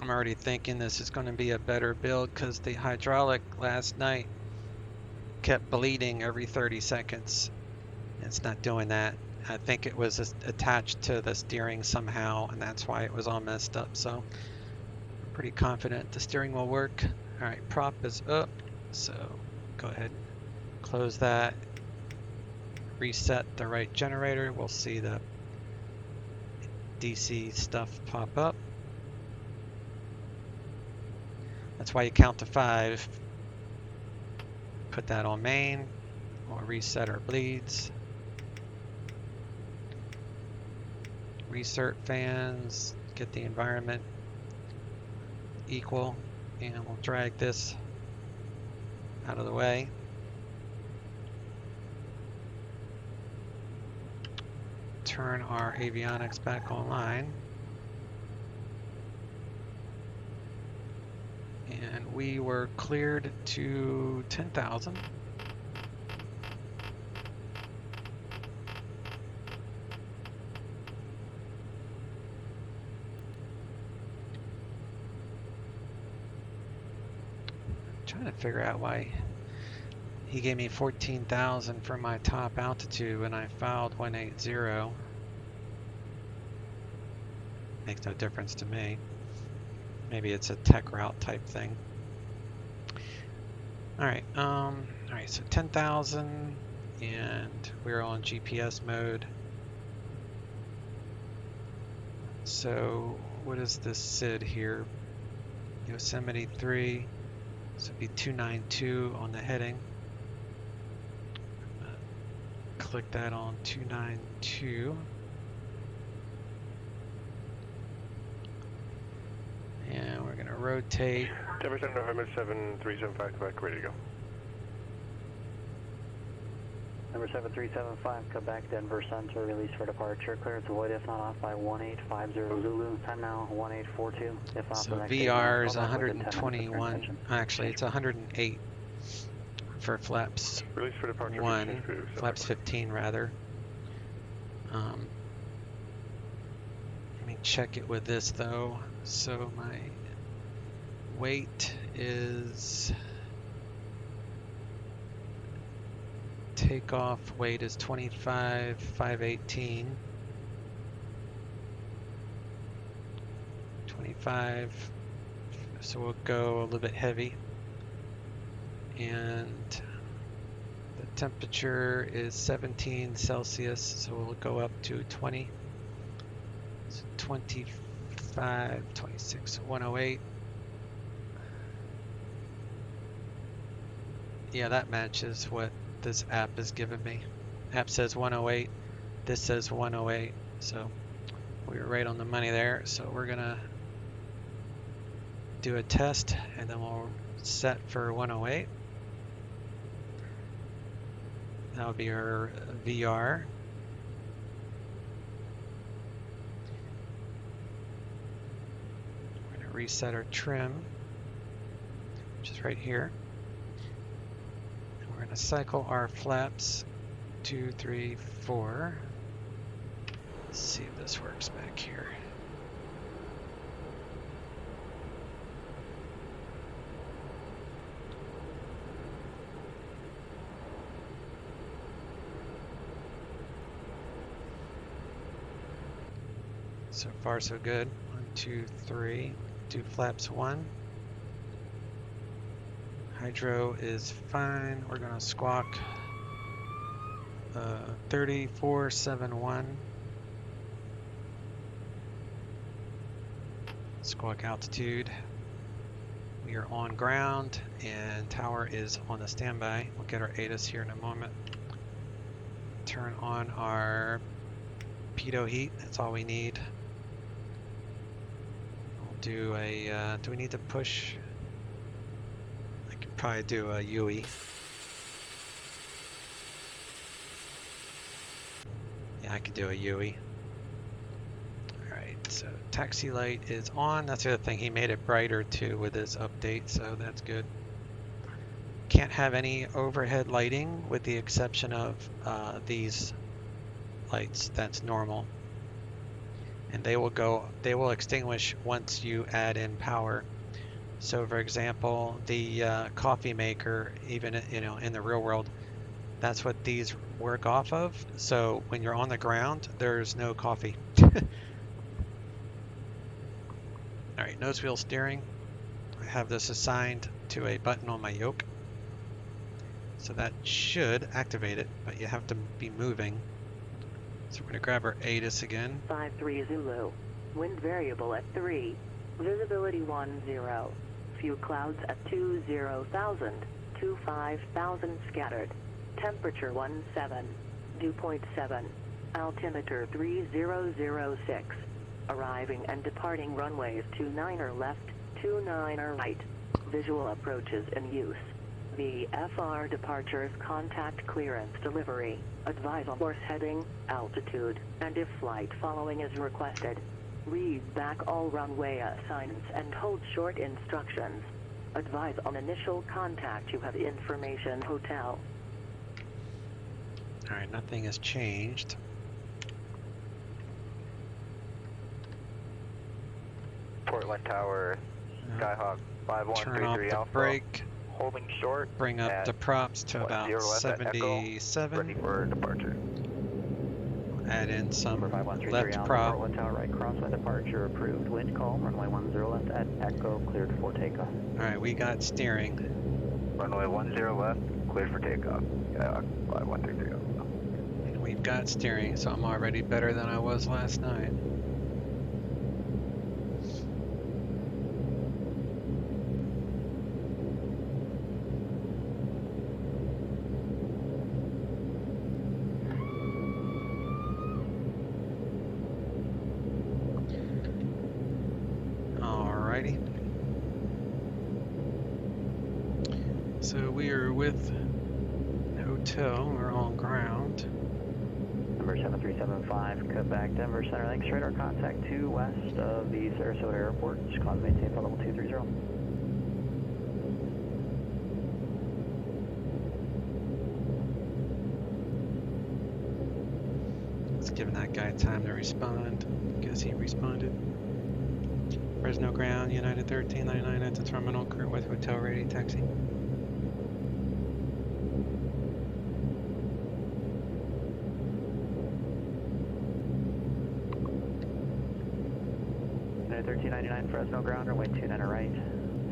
I'm already thinking this is going to be a better build because the hydraulic last night kept bleeding every 30 seconds. It's not doing that. I think it was attached to the steering somehow, and that's why it was all messed up. So I'm pretty confident the steering will work. All right, prop is up. So go ahead, close that, reset the right generator. We'll see the DC stuff pop up. That's why you count to 5. Put that on main. We'll reset our bleeds. Recert fans. Get the environment equal. And we'll drag this out of the way. Turn our avionics back online. And we were cleared to 10,000. trying to figure out why he gave me 14,000 for my top altitude when I filed 180. Makes no difference to me. Maybe it's a tech route type thing. Alright, so 10,000 and we're on GPS mode. So what is this SID here? Yosemite 3, so it'd be 292 on the heading. Click that on 292. And we're gonna rotate. 10% November 7375, back, ready to go. Number 7375, come back Denver Center, release for departure. Clearance avoid if not off by 1850 Zulu. Time now 1842. If off So the next VR is 121. Actually, it's 108 for flaps Release for departure. 1, flaps 15 rather. Let me check it with this though. So my weight is, takeoff weight is 25,518. 25, so we'll go a little bit heavy. And the temperature is 17 Celsius, so we'll go up to 20. So 25, 26, 108. Yeah, that matches what this app is giving me. App says 108, this says 108, so we were right on the money there. So we're gonna do a test and then we'll set for 108. That'll be our VR. We're gonna reset our trim, which is right here. We're going to cycle our flaps 2, 3, 4. Let's see if this works back here. So far so good. 1, 2, 3. Do flaps 1. Hydro is fine. We're gonna squawk 3471. Squawk altitude. We are on ground and tower is on the standby. We'll get our ATIS here in a moment. Turn on our pitot heat. That's all we need. We'll do a. Do we need to push? Probably do a UE. Yeah, I could do a UE. Alright, so taxi light is on. That's the other thing. He made it brighter too with his update, so that's good. Can't have any overhead lighting with the exception of these lights. That's normal. And they will extinguish once you add in power. So for example, the coffee maker, even in the real world, that's what these work off of. So when you're on the ground, there's no coffee. Alright, nose wheel steering. I have this assigned to a button on my yoke. So that should activate it, but you have to be moving. So we're going to grab our ATIS again. 53 Zulu. Wind variable at 3. Visibility 10. Few clouds at 20,000. 25,000 scattered. Temperature 17. Dew point 7. Altimeter 3006. Arriving and departing runways 29er left, 29er right. Visual approaches in use. VFR departures, contact clearance delivery. Advise on course heading, altitude, and if flight following is requested. Read back all runway assignments and hold short instructions. Advise on initial contact. You have information hotel. Alright, nothing has changed. Portland Tower, Skyhawk 5133 Turn off the Alpha. brake. holding short. Bring up the props to about 77. Ready for departure. Add in some left Alpha, prop. Port 1 Tower right, crosswind departure approved. Wind calm, runway 10 left at Echo, cleared for takeoff. Alright, we got steering. Runway 10 left, cleared for takeoff. Yeah, 5130. We've got steering, so I'm already better than I was last night. Alrighty. So we are with hotel, we're on ground. Number 7375, cut back Denver Center, thanks, radar contact 2 west of the Sarasota Airport, climb maintain for level 230. It's giving that guy time to respond. Guess he responded. Fresno ground, United 1399 at the terminal, current with hotel ready, taxi. United 1399 Fresno ground, runway 29 right,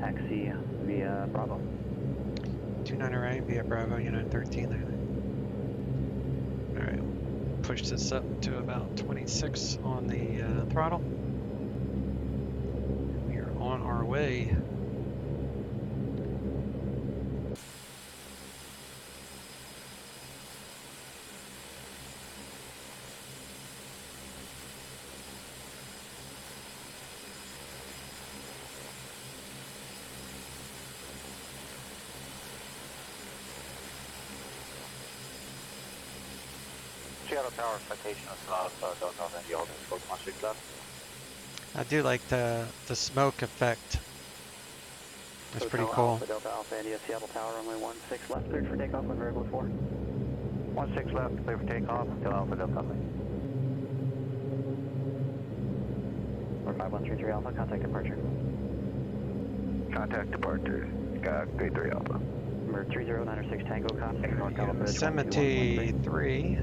taxi via Bravo. 29 right via Bravo, United 1399. Alright, push this up to about 26 on the throttle. We are on our way. Seattle Tower citation is not Delta Alpha India holding short 16 left. I do like the smoke effect. That's pretty cool. Delta Alpha India, Seattle Tower, runway 16 left, cleared for takeoff when variable 4. 16 left, clear for takeoff until Alpha Delta Alpha. Or 5133 Alpha, contact departure. Contact departure, grade 3 Alpha. Number 3096 Tango, contact North Alpha. Yosemite 3.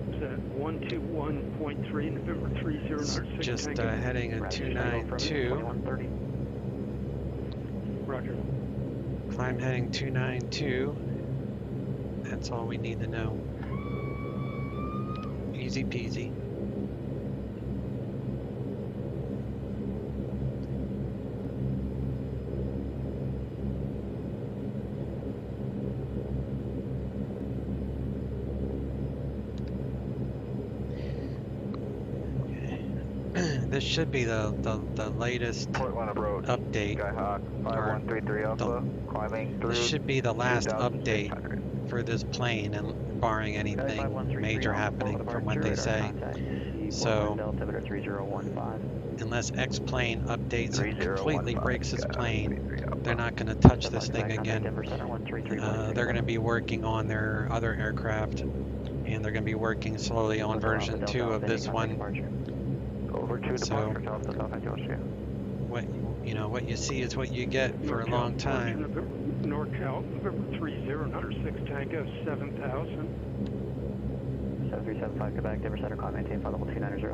Is that 121.3, November 3096 Just Tango? heading a 292. 2130. Roger. Climb heading 292. That's all we need to know. Easy peasy. This should be the latest update. Skyhawk 5133 Alpha, climbing through. This should be the last update for this plane, and barring anything major happening from what they say. So, unless X-plane updates and completely breaks this plane, they're not going to touch this thing again. They're going to be working on their other aircraft, and they're going to be working slowly on version 2 of this one. So, what you see is what you get for a long time. NorCal, November 3096 Tango, 7000. 7375, Quebec, Denver Center, climb maintain for level 290.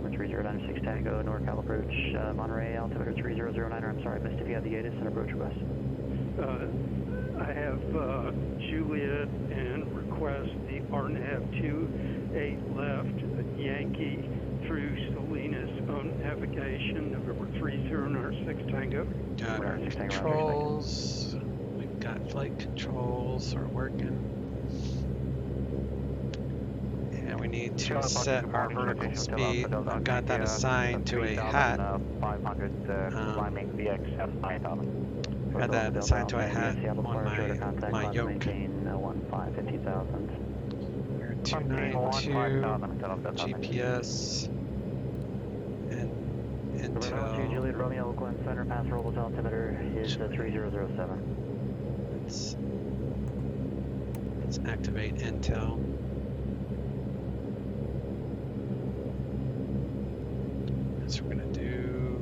Number 3096 Tango, NorCal approach, Monterey, altimeter 3009, I'm sorry, I missed if you have the ATIS and approach request. I have Juliet and request the RNAV 28 left, Yankee through Salinas on navigation, November 3096 Tango. Got our controls. We've got flight controls are working. And we need to set our vertical speed. I've got that assigned to a hat. 500 climbing VX Got that assigned to a hat on my yoke. 292 GPS and Intel. Juliet Romeo Oakland Center, pass roll altimeter is 3007. Let's activate Intel. So we're gonna do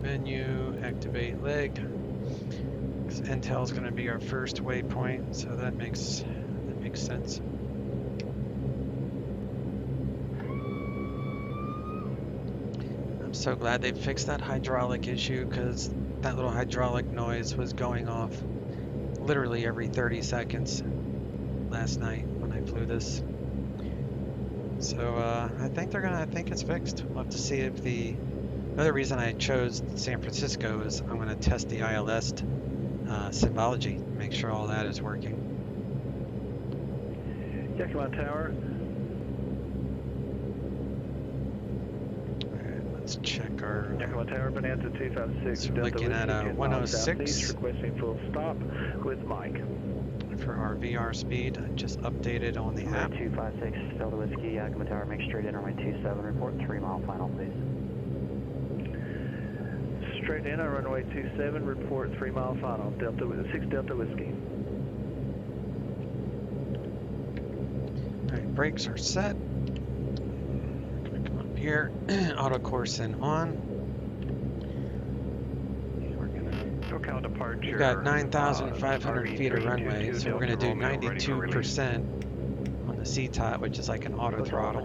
menu, activate leg. 'Cause Intel is going to be our first waypoint, so that makes sense. I'm so glad they fixed that hydraulic issue, because that little hydraulic noise was going off literally every 30 seconds last night when I flew this. So I think it's fixed. We'll have to see if another reason I chose San Francisco is I'm going to test the ILS symbology, make sure all that is working. Yakima Tower. Let's check our. Yakima Tower, Bonanza 256. So we're looking at a 106 requesting full stop with Mike. For our VR speed. I just updated on the app. 256 Delta Whiskey, Yakima Tower, make straight in runway 27, report 3 mile final, please. Straight in on runway 27, report 3 mile final, 6 Delta Whiskey. Alright, brakes are set. Gonna come up here, auto course in on. SoCal departure. We've got 9,500 feet of runway, so we're going to do 92% on the CTOT, which is like an auto throttle.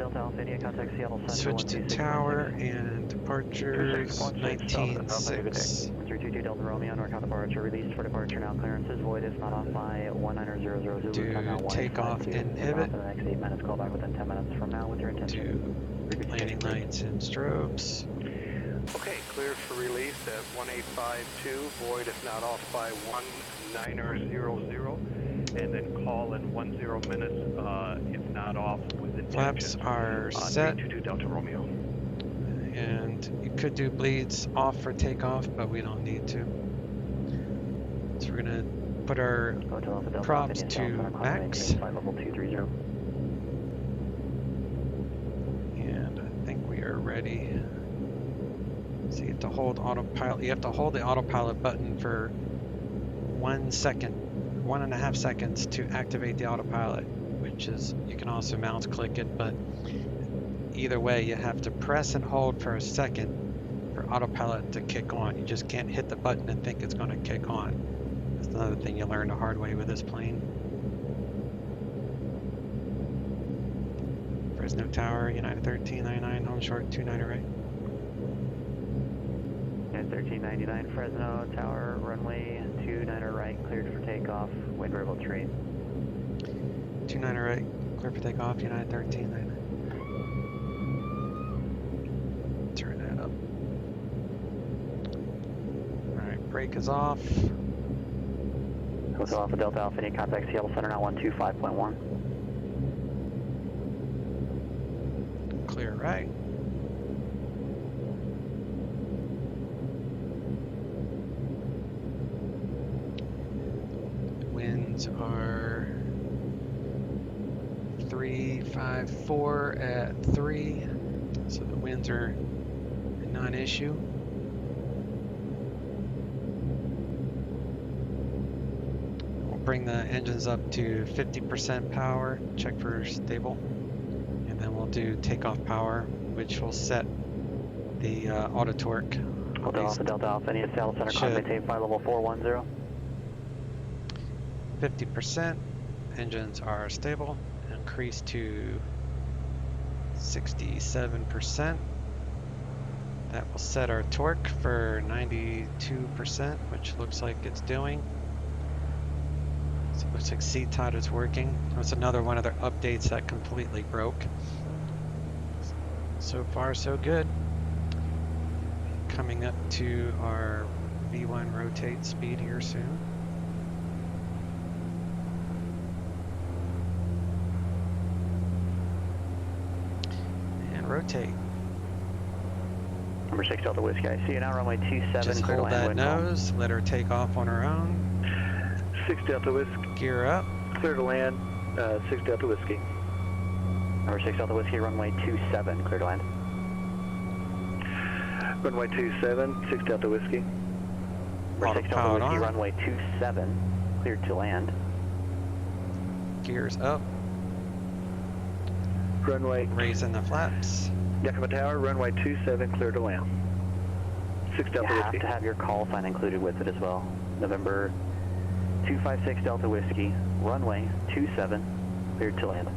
Switch to tower and departures 19.6. 322 Delta Romeo, NorCal departure, released for departure now. Clearances void if not off by 19000. Do takeoff inhibit. For the next 8 minutes, call back within 10 minutes from now with your intention. Do landing lights and strobes. Okay, cleared for release at 1852, void if not off by 1900, and then call in 10 minutes if not off with intention. Flaps are set. 322 Delta Romeo. And you could do bleeds off for takeoff, but we don't need to. So we're going to put our props to max. And I think we are ready. So you have to hold autopilot. You have to hold the autopilot button for 1 second, 1.5 seconds to activate the autopilot, which is, you can also mouse click it, but either way you have to press and hold for a second for autopilot to kick on. You just can't hit the button and think it's going to kick on. That's another thing you learn the hard way with this plane. Fresno Tower, United 1399, home short 29 right. 1399 Fresno Tower, runway 29 right, cleared for takeoff, wind variable tree. 29 right, cleared for takeoff, United 1399. Turn that up. Alright, brake is off. Hotel Alpha Delta Alpha, any contact Seattle Center now 125.1. Clear right. Winds are 354 at 3, so the winds are a non-issue. We'll bring the engines up to 50% power, check for stable, and then we'll do takeoff power, which will set the auto torque. Hotel Alpha Delta Alpha, any Seattle Center, climb maintain flight level 410. 50%, engines are stable, increase to 67%. That will set our torque for 92%, which looks like it's doing. So it looks like CTOT is working. That's another one of their updates that completely broke. So far, so good. Coming up to our V1 rotate speed here soon. Rotate. Number 6 Delta Whiskey, I see you now, runway 27. Just hold that nose, let her take off on her own. 6 Delta Whiskey. Gear up. Clear to land, 6 Delta Whiskey. Number 6 Delta Whiskey, runway 27, clear to land. Runway 27, 6 Delta Whiskey. Number 6 Delta Whiskey, runway 27, cleared to land. Gears up. Runway. Raising the flaps. Yakima Tower, runway 27, clear to land. 6 Delta You Whiskey. have to have your call sign included with it as well. November 256 Delta Whiskey, runway 27, cleared to land.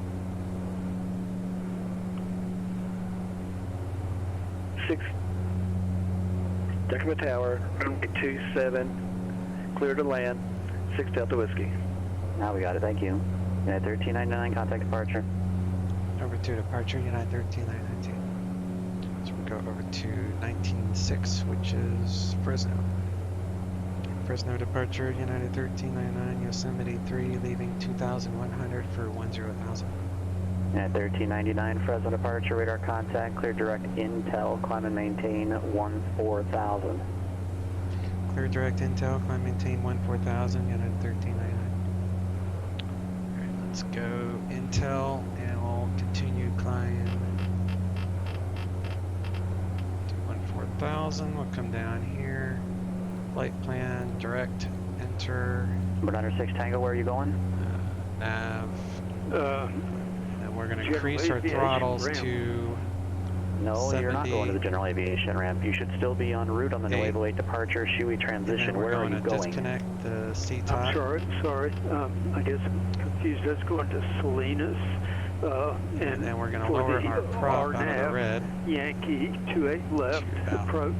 6 Decima Tower, runway 27, clear to land, 6 Delta Whiskey. Now we got it, thank you. United 1399, contact departure. Over to departure, United 13919. So we'll go over to 196, which is Fresno. Fresno departure, United 1399, Yosemite 3, leaving 2100 for 10,000. United 1399, Fresno departure, radar contact, clear direct intel, climb and maintain 14,000. Clear direct intel, climb maintain 14,000, United 1399. Alright, let's go intel, and we'll continue climb to 14,000. We'll come down here, flight plan, direct, enter. Number 6 Tango, where are you going? Nav. And we're going to increase our throttles to No, 70. You're not going to the general aviation ramp. You should still be en route on the Nuevo 8 departure, Shui transition. Where are you going? Disconnect the C-top. I'm sorry. I guess I'm confused. Let's go into Salinas. And then we're going to lower our prop out of the red. Yankee 28 left approach.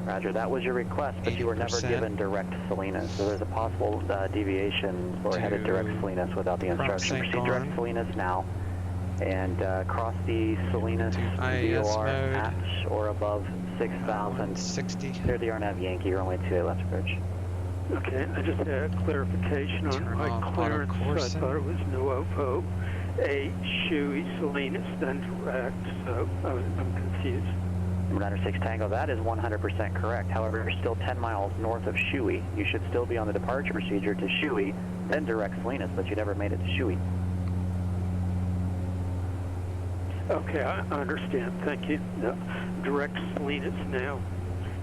Roger, that was your request, but you were never given direct Salinas. So there's a possible deviation for headed direct Salinas without the instruction. Proceed direct Salinas now. And cross the Salinas VOR at or above 6,000. 60. Clear the RNAV Yankee, runway 28 left approach. Okay, I just had a clarification on my clearance. I thought it was Nuovo 8, Shui, Salinas, then direct, so I'm confused. Number 6 Tango, that is 100% correct. However, you're still 10 miles north of Shui. You should still be on the departure procedure to Shui, then direct Salinas, but you never made it to Shui. Okay, I understand. Thank you. Direct Salinas now,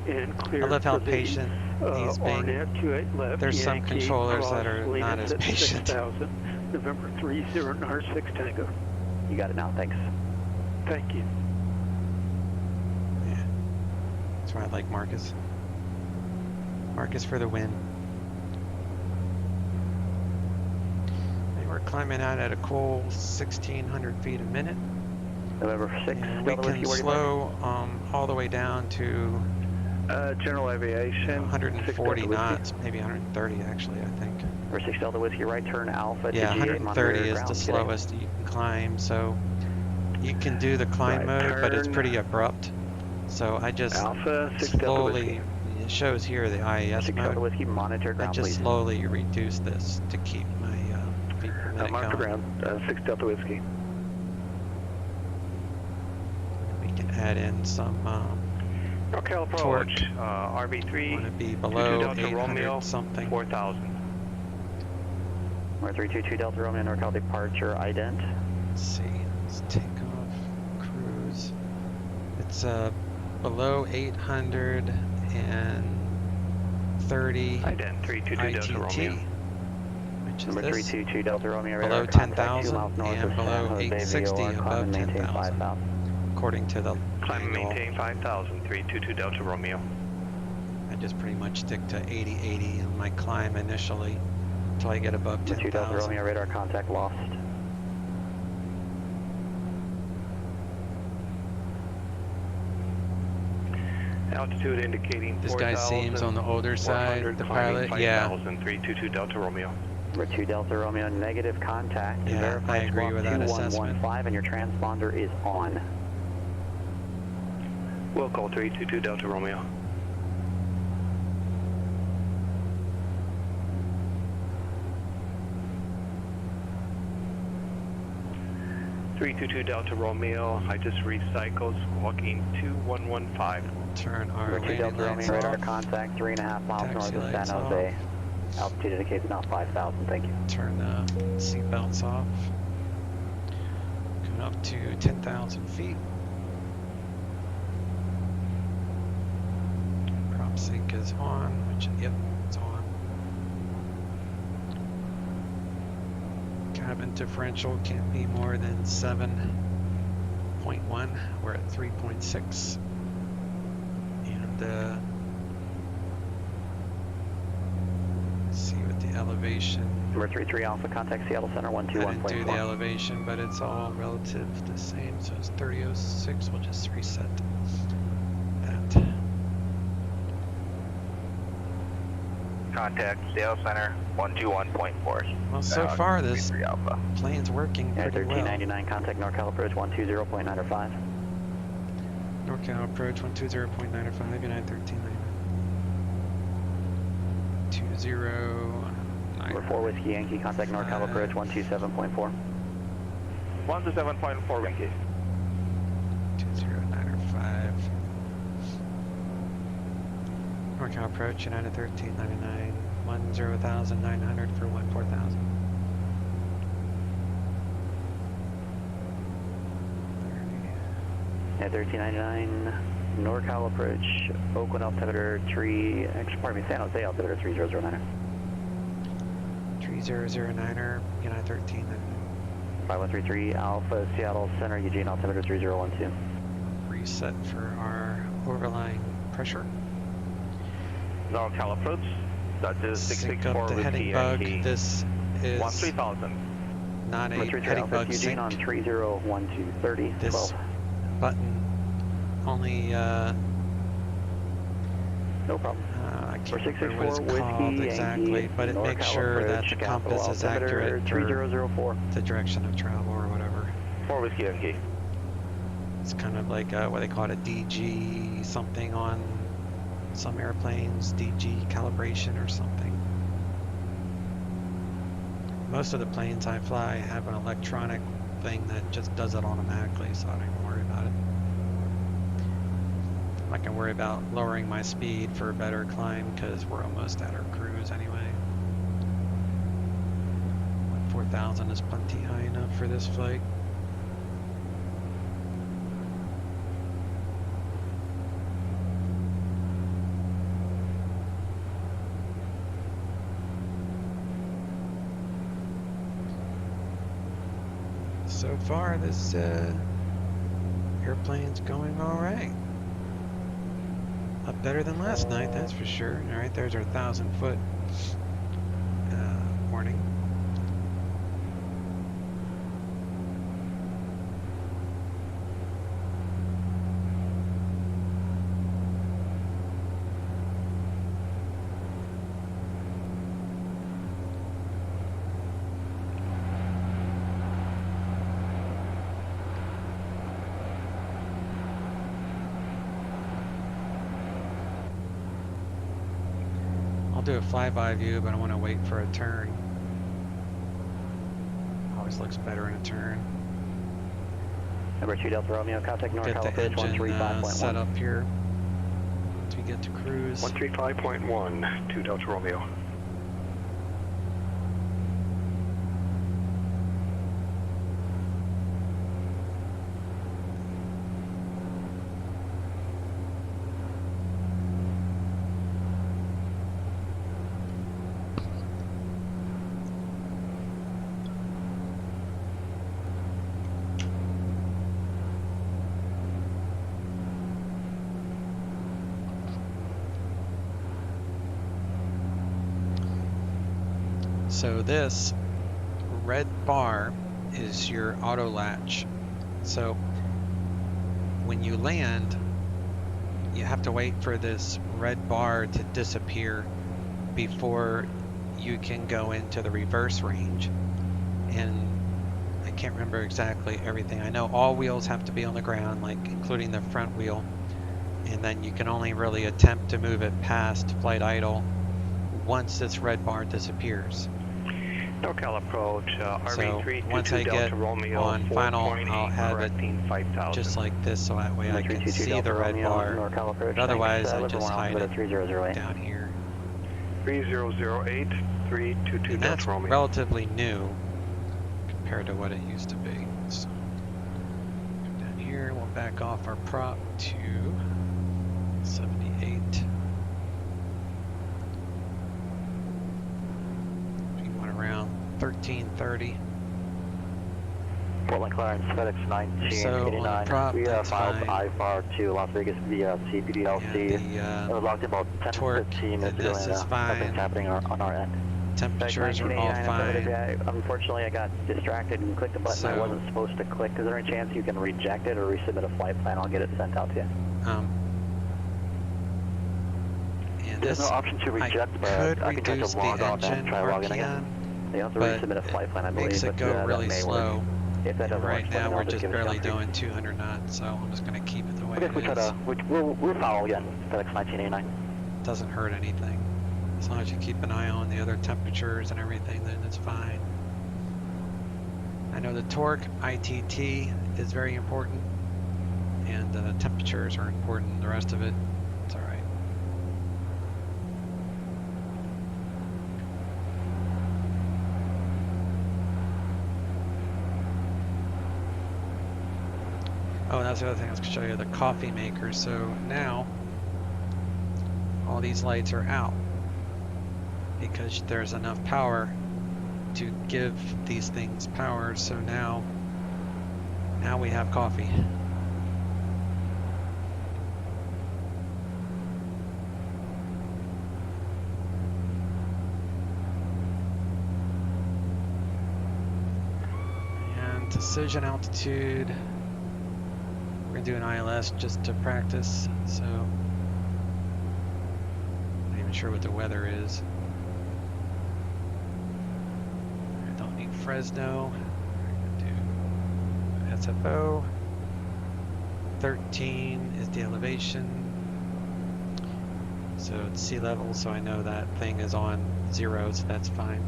and clear. I love how patient he's being. There's some controllers that are not as patient. 6,000, November 3096 Tango. You got it now. Thanks. Thank you. Yeah, that's why I like Marcus. Marcus for the win. And we're climbing out at a cool 1,600 feet a minute. November 6, and we can slow all the way down to General Aviation 140 knots, maybe 130 actually, I think. Number 6 Delta Whiskey, right turn Alpha. Yeah, 130 is the slowest you can climb, so you can do the climb mode, but it's pretty abrupt. So I just slowly, it shows here the IAS mode. Whiskey, monitor ground, I just slowly reduce this to keep my feet per minute going. Ground, 6 Delta Whiskey. We can add in some torque. RV3. Want to be below 800 something. 4,000. We're 322 Delta Romeo, NorCal departure, ident. Let's see, let's take off cruise. It's below 830 ident 322 Delta Romeo. Which is Number this. 322 Delta Romeo, below 10,000 and below 860 above 10,000. According to the Climb and maintain 5,000, 322 Delta Romeo. I just pretty much stick to 80-80 on my climb initially until I get above 10,000. 2 Delta Romeo, radar contact lost. Altitude indicating 4,000. This guy seems on the older side, the pilot. Yeah. 322 Delta Romeo. Number 2 Delta Romeo, negative contact. Yeah, I agree with that assessment. 2115 and your transponder is on. We'll call 322 Delta Romeo. Delta Romeo, I just recycled, walking 2115. Turn our landing Delta lights Romeo, radar off. contact 3.5 miles Taxi north of lights San Jose. Altitude indicates now 5,000, thank you. Turn the seat belts off. Coming up to 10,000 feet. Prop sync is on, which, yep, it's on. Cabin differential can't be more than 7.1. We're at 3.6. And see what the elevation. Number 33 Alpha, contact Seattle Center 121.4. I didn't do the elevation, but it's all relative the same, so it's 3006. We'll just reset that. Contact Seattle Center 121.4. Well, so far this plane's working pretty well. 1399, contact NorCal approach 120.905. NorCal approach 120.905, United 1399. 20. Number 4 Whiskey Yankee, contact NorCal approach 127.4. 127.4 Yankee. 20905. NorCal approach, United 1399, 10,900 for 14,000. At 1399, NorCal approach, Oakland altimeter 3, San Jose altimeter 3009er. 3009er, United 1399. 5133 Alpha, Seattle Center, Eugene altimeter 3012. Reset for our overlying pressure. NorCal approach, that is Sync up the heading bug. This is 13,000. not a heading bug sync. On 301230. This 12. button only, no problem. I can't remember what it's called exactly, but it makes sure that the compass is accurate for the direction of travel or whatever. 4 Whiskey Yankee. It's kind of like what they call it, a DG something on some airplanes, DG calibration or something. Most of the planes I fly have an electronic thing that just does it automatically, so I don't even worry about it. I can worry about lowering my speed for a better climb because we're almost at our cruise anyway. 4,000 is plenty high enough for this flight. So far, this airplane's going all right. Up better than last night, that's for sure. All right, there's our 1,000-foot warning. Do a flyby view, but I want to wait for a turn. Always looks better in a turn. Number 2 Delta Romeo, contact NorCal get the approach engine set up here once we get to cruise. 135.1, 2 Delta Romeo. So this red bar is your auto latch. So when you land, you have to wait for this red bar to disappear before you can go into the reverse range. And I can't remember exactly everything. I know all wheels have to be on the ground, like including the front wheel. And then you can only really attempt to move it past flight idle once this red bar disappears. NorCal approach, RV3 so once I get on final, I'll have it 5,000. just like this, so that way I can see the red bar. But otherwise, I just hide it down here. 3008, 322 And that's Delta Romeo. relatively new compared to what it used to be. So come down here, we'll back off our prop to 78. Around 1330. Portland Clarence, FedEx So 1989. on the prop, We that's filed fine. IFAR to Las Vegas via CPDLC. And It was locked about 10 torque, 15 minutes ago, this and is fine. nothing's happening on our end. Temperatures are all fine. Unfortunately, I got distracted and clicked the button I wasn't supposed to click. Is there any chance you can reject it or resubmit a flight plan? I'll get it sent out to you. And There's this, no option to reject, I but could I can try reduce to the log on engine and try logging RPM, again. You have to but resubmit a flight plan, I it believe. makes it go really slow. If that doesn't Right work, now we're just give it barely down. doing 200 knots, so I'm just going to keep it the way Okay, it we try is. to, we'll follow again, FedEx 1989. Doesn't hurt anything. As long as you keep an eye on the other temperatures and everything, then it's fine. I know the torque, ITT, is very important, and the temperatures are important. The rest of it, it's all right. Oh, and that's the other thing I was going to show you, the coffee maker. So now, all these lights are out because there's enough power to give these things power. So now we have coffee. And decision altitude, we're gonna do an ILS just to practice, so I'm not even sure what the weather is. I don't need Fresno. We're gonna do SFO. 13 is the elevation. So it's sea level, so I know that thing is on 0, so that's fine.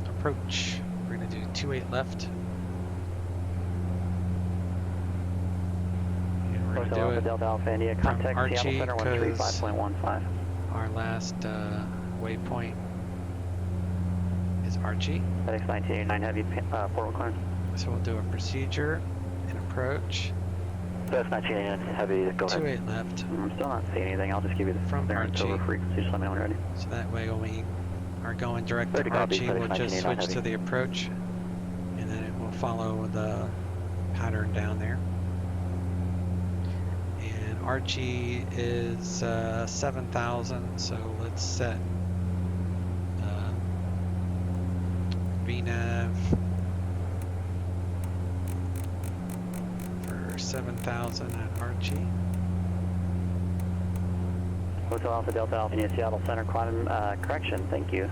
Approach, we're gonna do 28 left. We're going to do it Delta Alpha India, from contact Archie, Seattle Center 'cause 135.15. our last waypoint is Archie. FedEx 1989 Heavy, Portland Clarence. So we'll do a procedure and approach. FedEx 1989 Heavy, go ahead. 28 left. I'm still not seeing anything. I'll just give you the from clearance Archie. over frequency. Just let me know when you're ready. So that way when we are going direct to Ready to copy, Archie, FedEx we'll just 1989 switch to Heavy. the approach, and then it will follow the pattern down there. And Archie is 7,000, so let's set VNAV for 7,000 at Archie. Hotel Alpha Delta Alpha India Seattle Center climb correction. Thank you.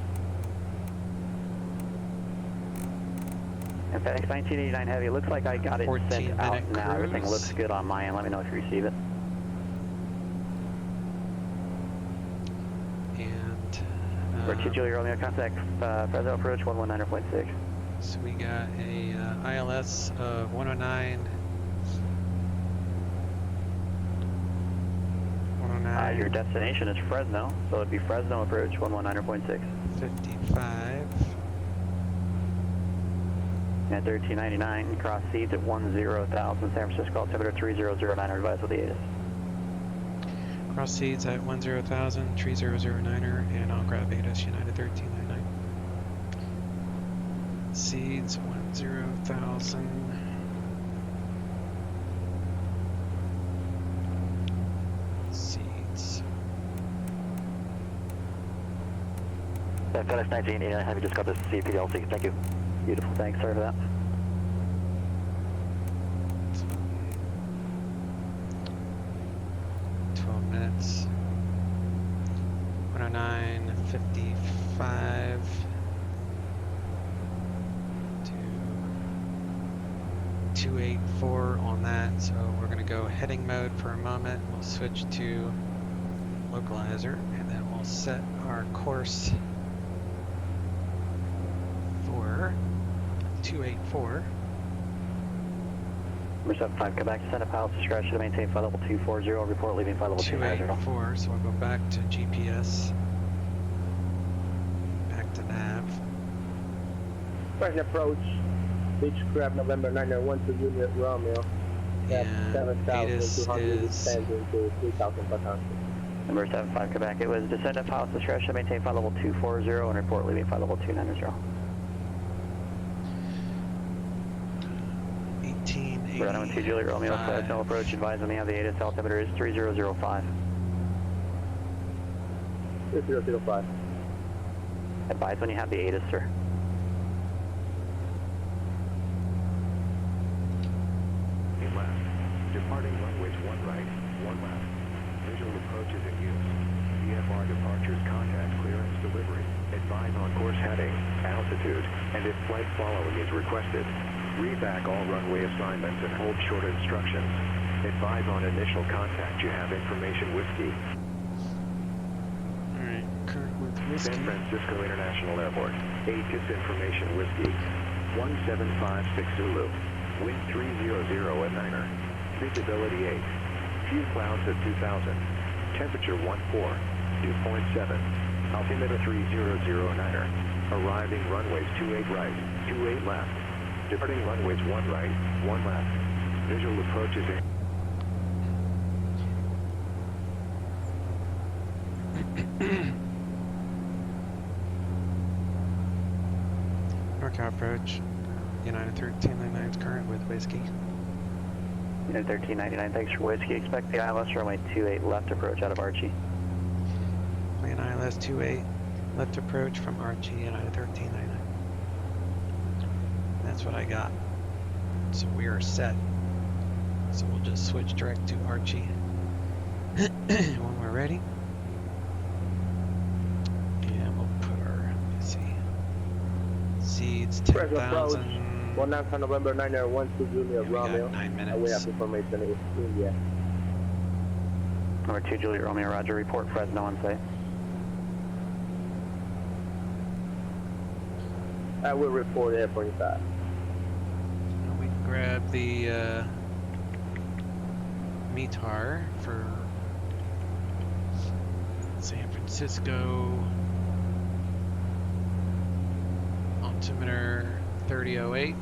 And FedEx 1989 Heavy. It looks like I got it sent out now. cruise. Everything looks good on my end. Let me know if you receive it. And Richard Julia Romeo, contact Fresno approach 119.6. so we got a ILS of 109. 109. Your destination is Fresno, so it'd be Fresno approach 119.6. 55. At 1399, cross seeds at 10,000, San Francisco, altimeter 3009, advise with the ATIS. Cross seeds at 10,000, 3009er, and I'll grab ATIS United 1399. Seeds 10,000. Seeds. FedEx 1989, have you just got the CPLC? Thank you. Beautiful, thanks, sorry for that. Minutes. 109.55 to 284 on that. So we're going to go heading mode for a moment. We'll switch to localizer, and then we'll set our course for 284. Number 75, come back to center pilot's discretion to maintain flight level 240, report leaving flight level 284, so we'll go back to GPS, back to nav. First approach, Beechcraft November 901 to Unit Romeo, at 7,200 descending to 3,500. Number 75, come back. It was descend at pilot's discretion to maintain flight level 240 and report leaving flight level 290. 1385. Fresno 2 Juliet Romeo, Fresno approach, advise on the ATIS altimeter is 3005. 3005. Advise when you have the ATIS, sir. Left. Departing runways 1 right, 1 left. Visual approach is in use. VFR departures, contact clearance delivery. Advise on course heading, altitude, and if flight following is requested. Read back all runway assignments and hold short instructions. Advise on initial contact. You have information whiskey. Alright, current with whiskey. San Francisco International Airport. ATIS information whiskey. 1756 Zulu. Wind 300 at Niner. Visibility 8. Few clouds at 2000. Temperature 14. Dew point 7. Altimeter 300 Niner. Arriving runways 28 right, 28 left. Departing runways 1 right, 1 left. Visual approach is in. NorCal approach. United 1399 is current with whiskey. United 1399, thanks for whiskey. Expect the ILS runway 28 left approach out of Archie. Plan ILS 28 left approach from Archie, United 1399. That's what I got. So we are set. So we'll just switch direct to Archie when we're ready. And we'll put our, let's see, seeds 10,000. 19 November 912 Juliet Romeo. 9 minutes. We have information in India. Number 2 Juliet Romeo, roger, report Fresno on site. I will report airport inside. We can grab the METAR for San Francisco. Altimeter 3008.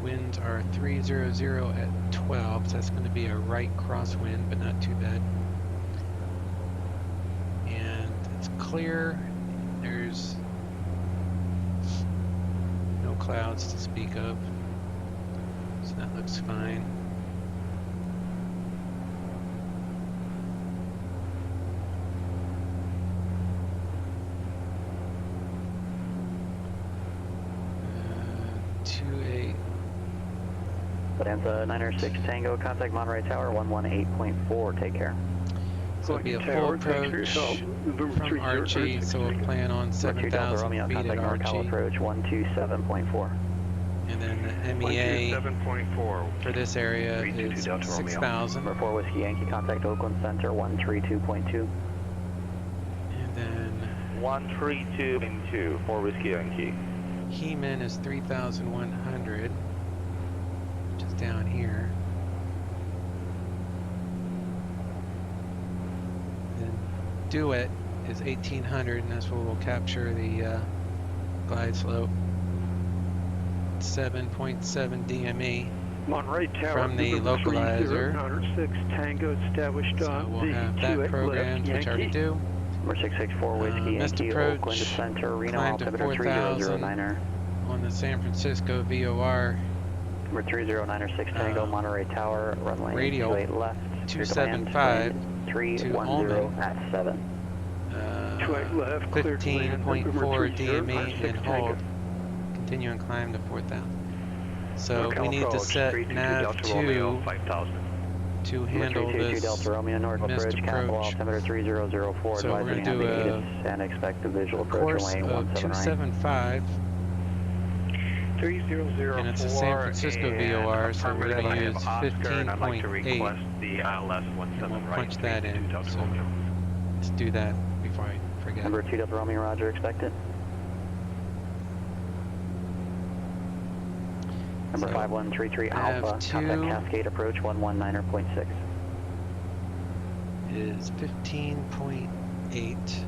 Winds are 300 at 12, so that's going to be a right crosswind, but not too bad. And it's clear. There's no clouds to speak of, so that looks fine. Bonanza 906 Tango, contact Monterey Tower 118.4, take care. So it'll be a full approach from Archie, so we'll plan on 7,000 feet at Archie. Approach 127.4. And then the MEA for this area is 6,000. Report Whiskey Yankee, contact Oakland Center 132.2. And then 132.2 for Whiskey Yankee. Heeman is 3,100. Just down here. And Dewitt is 1,800, and that's where we'll capture the glide slope. 7.7 DME Monterey Tower from the localizer. 906 Tango established so on we'll the have that programmed, which I already do. Number 664 Whiskey Yankee, approach, Oakland Center, Reno, climb to altimeter 3009er. On the San Francisco VOR. Number 3096 Tango, Monterey Tower, runway radial 28 left. 275 to 310 at 7. 15.4 DME and hold. Continue and climb to 4,000. So we need to set nav 2 to handle this Delta Romeo, North missed approach. Altimeter 3004. So we're going to do a and expect the visual approach course of 275. 3004, and it's a San Francisco VOR, so we're going to use 15.8. We'll punch that in. So let's do that before I forget. Number 2 Delta Romeo, roger, expect it. Number 5133 Alpha, contact Cascade approach 119.6. Is 15.8.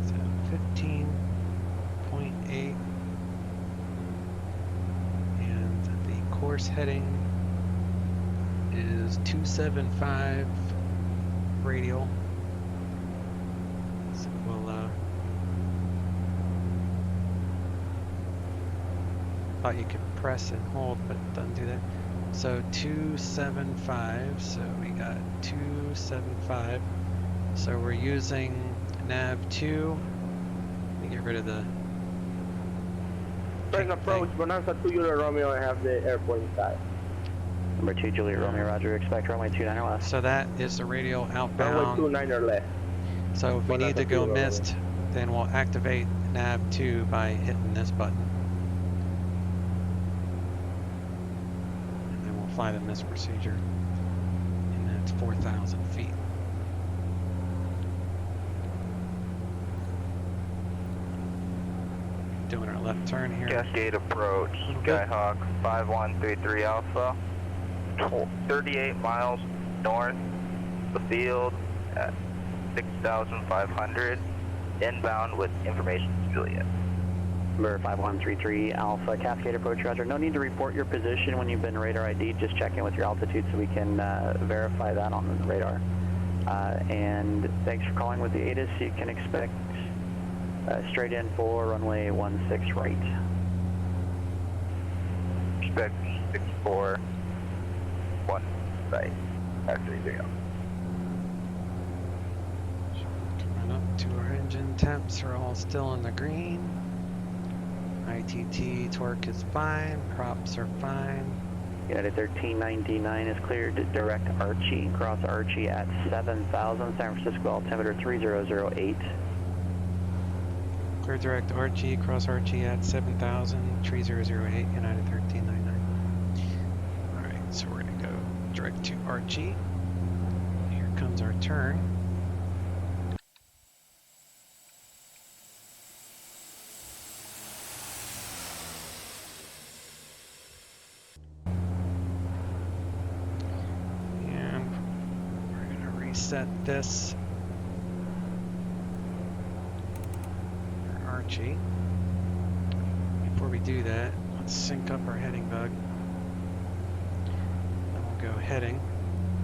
So 15.8. And the course heading is 275 radial. So we'll thought you could press and hold, but it doesn't do that. So 275, so we got 275. So we're using nav 2. Let me get rid of the First approach, Bonanza 2 Juliet Romeo, I have the airport inside. Number 2 Juliet Romeo, roger, expect runway 29 left. So that is the radial outbound. Runway 29 left. So if we need to go missed, then we'll activate nav 2 by hitting this button. And then we'll fly the missed procedure. And that's 4,000 feet. Doing our left turn here. Cascade approach, Skyhawk 5133 Alpha, 38 miles north of the field at 6,500, inbound with information to Juliet. Number 5133 Alpha, Cascade approach, roger. No need to report your position when you've been radar ID, just check in with your altitude so we can verify that on the radar. And thanks for calling with the ATIS. You can expect straight in for runway 16 right. Expect 641 right. After anything else. Coming up to our engine temps are all still in the green. ITT torque is fine. Props are fine. United 1399 is cleared direct Archie. Cross Archie at 7,000. San Francisco altimeter 3008. Clear direct Archie, cross Archie at 7,000, 3008, United 1399. Alright, so we're going to go direct to Archie. Here comes our turn. And we're going to reset this. Archie. Before we do that, let's sync up our heading bug. Then we'll go heading.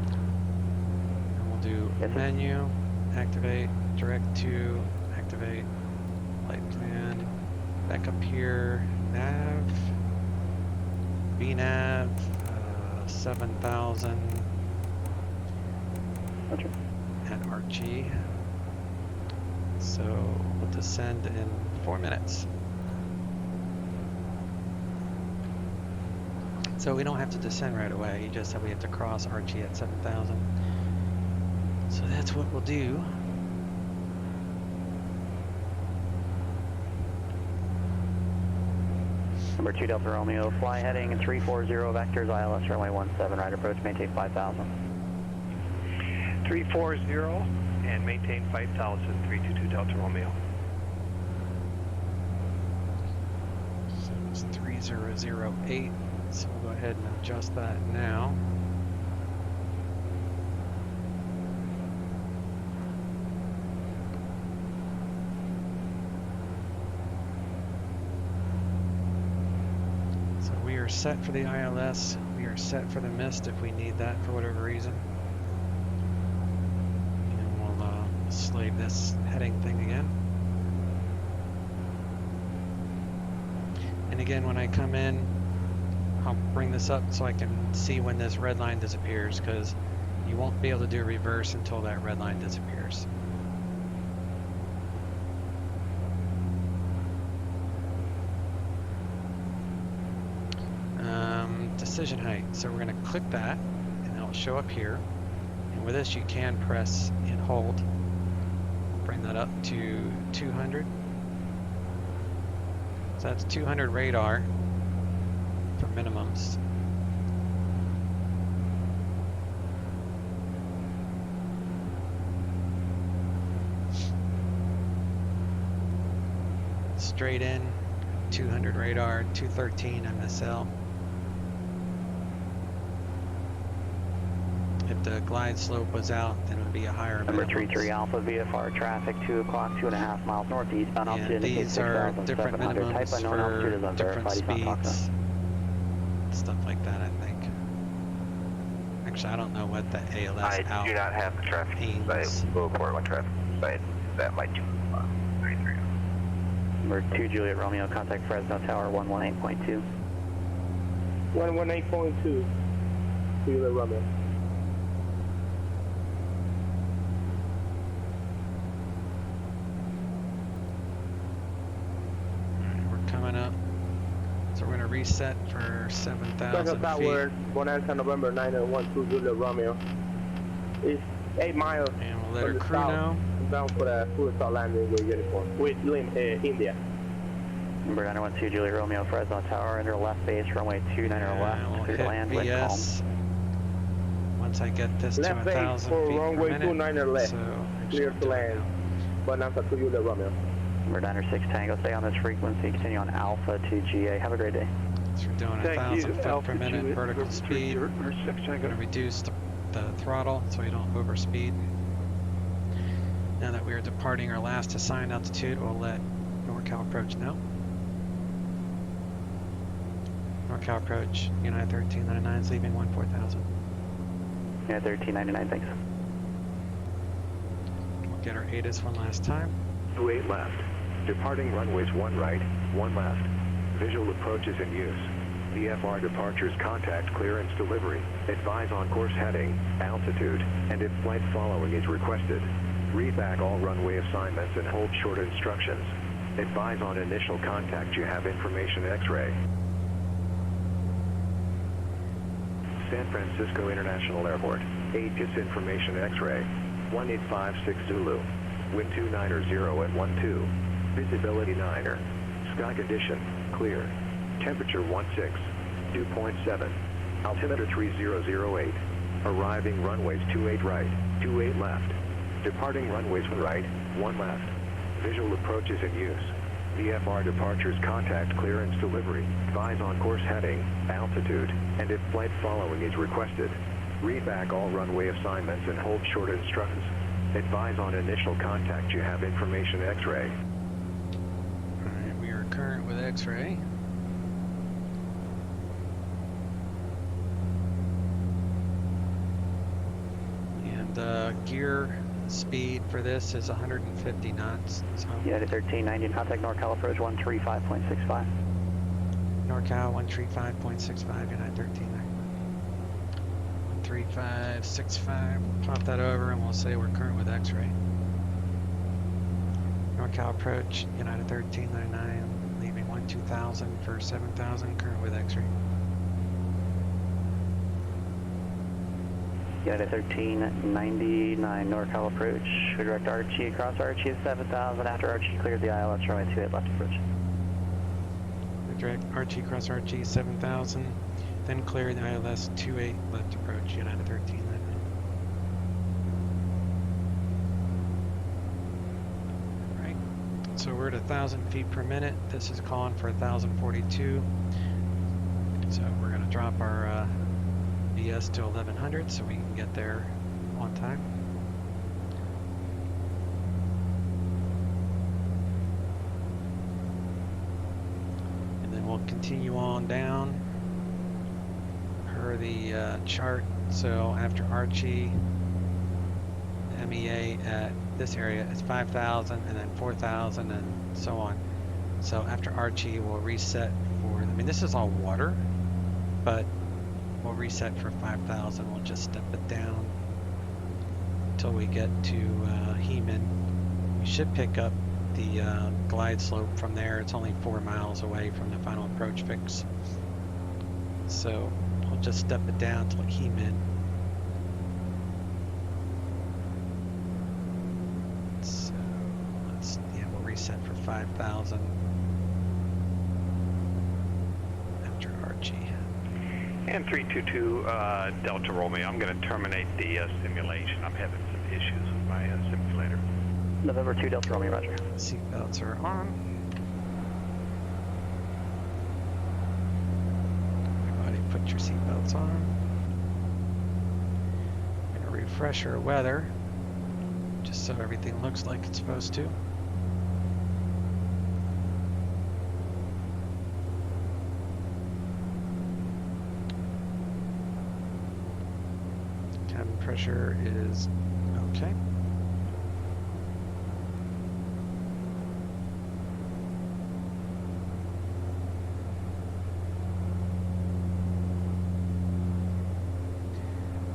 And we'll do menu, activate, direct to, activate, flight plan. Back up here, nav, VNav, 7,000 at Archie. So we'll descend in 4 minutes. So we don't have to descend right away, you just said we have to cross Archie at 7,000. So that's what we'll do. Number 2 Delta Romeo, fly heading 340 vectors, ILS runway 17, right approach, maintain 5,000. 340 and maintain 5,000, 322 Delta Romeo. So it's 3008, so we'll go ahead and adjust that now. So we are set for the ILS, we are set for the mist if we need that for whatever reason. Slave this heading thing again. And again, when I come in, I'll bring this up so I can see when this red line disappears, because you won't be able to do reverse until that red line disappears. Decision height. So we're going to click that, and it'll show up here. And with this, you can press and hold. Bring that up to 200. So that's 200 radar for minimums. Straight in, 200 radar, 213 MSL. If the glide slope was out, then it would be a higher Number minimum. 33 Alpha VFR traffic 2 o'clock, 2.5 miles northeastbound. And these are different minimums for different speeds. Stuff like that, I think. Actually, I don't know what the ALS I out do not have the traffic site. We'll report one traffic site. That might do 33. Number 2 Juliet Romeo, contact Fresno Tower 118.2. 118.2, Kilo Romeo. We're coming up. So we're going to reset for 7,000 feet. Tower, Bonanza, November 912, Kilo Romeo. It's 8 miles. And we'll let our crew know. Down for the full start landing with uniform. With India. Number 912, Juliet Romeo, Fresno Tower, under left base, runway 29 left. We'll Clear to land, wind VS. Once I get this left to 1,000 feet runway per minute. 29 left. So Clear to land. Bonanza to Juliet Romeo. Number 906 Tango, stay on this frequency, continue on Alpha to GA. Have a great day. So we're doing 1,000 foot per minute vertical speed. We're going to reduce the throttle so we don't overspeed. Now that we are departing our last assigned altitude, we'll let NorCal approach know. NorCal approach, United 1399 is leaving 14,000. United 1399, thanks. We'll get our ATIS one last time. 28 left. Departing runways 1 right, 1 left. Visual approach is in use. VFR departures contact clearance delivery. Advise on course heading, altitude, and if flight following is requested. Read back all runway assignments and hold short instructions. Advise on initial contact you have information X-ray. San Francisco International Airport. ATIS information X-ray. 1856 Zulu. Wind 290 at 12. Visibility 9er. Sky condition, clear. Temperature 16. Dew point 7. Altimeter 3008. Arriving runways 28 right, 28 left. Departing runways 1 right, 1 left. Visual approach is in use. VFR departures contact clearance delivery. Advise on course heading, altitude, and if flight following is requested. Read back all runway assignments and hold short instructions. Advise on initial contact you have information X-ray. Alright, we are current with X-ray. And gear speed for this is 150 knots. So United 1390, contact NorCal approach 135.65. NorCal 135.65, United 1390. 135.65. We'll pop that over and we'll say we're current with X-ray. NorCal approach, United 1399, leaving 12,000 for 7,000, current with X-ray. United 1399, NorCal approach. We direct Archie across Archie at 7,000. After Archie clears the ILS, runway 28 left approach. We direct Archie across Archie 7,000, then clear the ILS 28 left approach, United 1399. Right. So we're at 1,000 feet per minute. This is calling for 1,042. So we're going to drop our VS to 1100 so we can get there on time. And then we'll continue on down per the chart. So after Archie, the MEA at this area is 5,000 and then 4,000 and so on. So after Archie we'll reset for, I mean this is all water, but we'll reset for 5,000. We'll just step it down until we get to Heman. We should pick up the glide slope from there. It's only 4 miles away from the final approach fix. So we'll just step it down to Heman. So we'll reset for 5,000 after Archie. And 322 Delta Romeo, I'm going to terminate the simulation. I'm having some issues with my simulator. November 2 Delta Romeo, roger. Seatbelts are on. Everybody put your seatbelts on. I'm going to refresh our weather just so everything looks like it's supposed to. Cabin pressure is okay.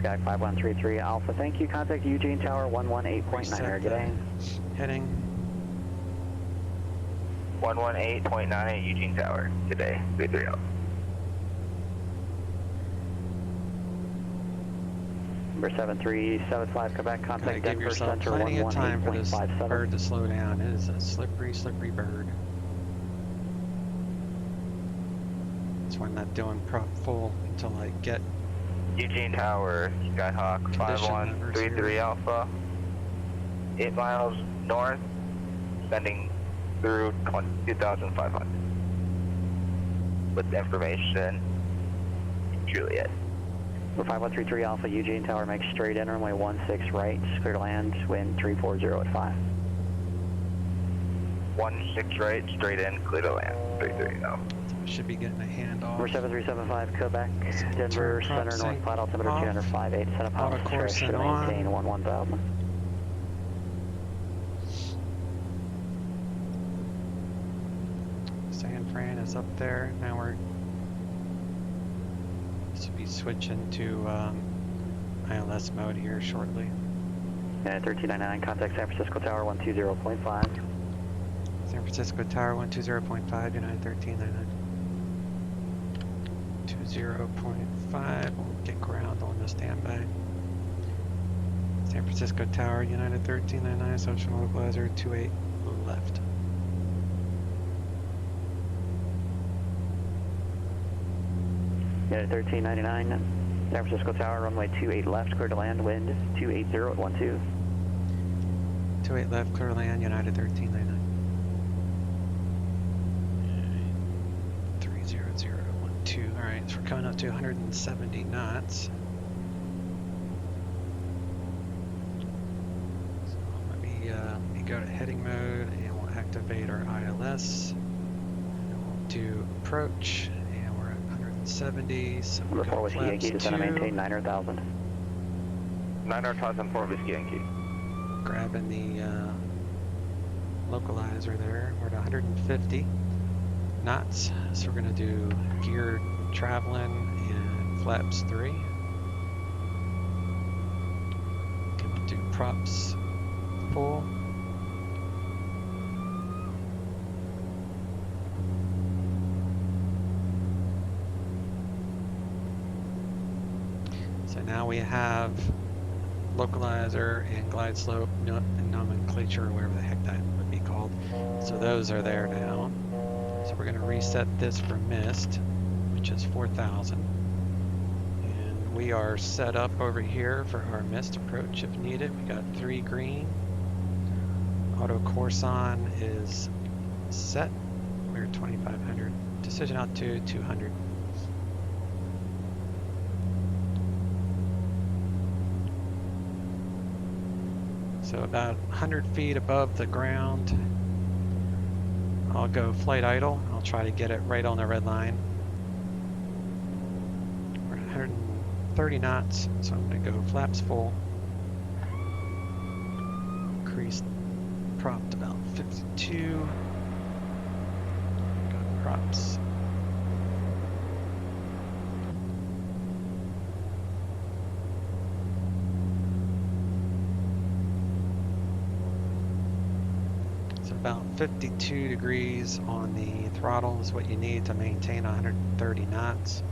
Sky 5133 Alpha. Thank you. Contact Eugene Tower 118.9. Good day. Heading. 118.9 Eugene Tower. Good day. 330. Number 7375 Quebec. Contact Give Denver yourself Center plenty of time for this 118.57. bird to slow down. It is a slippery, slippery bird. That's why I'm not doing prop full until I get Eugene Tower, Skyhawk 5133 Alpha. 8 miles north, sending through 2,500. With information, Juliet. For 5133 Alpha, Eugene Tower, make straight in, runway 16 right, clear to land, wind 340 at 5. 16 right, straight in, clear to land, 330. Should be getting a handoff. Number 7375 Quebec, Denver Center, North Flight altimeter 205.8, set up house, should maintain 11,000. San Fran is up there. Now we're should be switching to ILS mode here shortly. And 1399, contact San Francisco Tower 120.5. San Francisco Tower 120.5, United 1399. 20.5, we'll get ground on the standby. San Francisco Tower, United 1399, social localizer 28 left. United 1399, San Francisco Tower, runway 28 left, clear to land, wind 280 at 12. 28 left, clear to land, United 1399. 30012, alright, so we're coming up to 170 knots. So let me go to heading mode and we'll activate our ILS. And we'll do approach. 70, so we've got Whiskey Yankee, descend and maintain 9,000. 9,000 for Whiskey Yankee. Grabbing the localizer there. We're at 150 knots, so we're going to do gear traveling and flaps 3. We'll do props full. Now we have localizer and glide slope nomenclature, or whatever the heck that would be called. So those are there now. So we're going to reset this for mist, which is 4,000. And we are set up over here for our mist approach if needed. We got 3 green. Auto Corson is set. We're 2,500. Decision altitude 200. So about 100 feet above the ground, I'll go flight idle. I'll try to get it right on the red line. We're at 130 knots, so I'm going to go flaps full. Increase prop to about 52. Go props. About 52 degrees on the throttle is what you need to maintain 130 knots.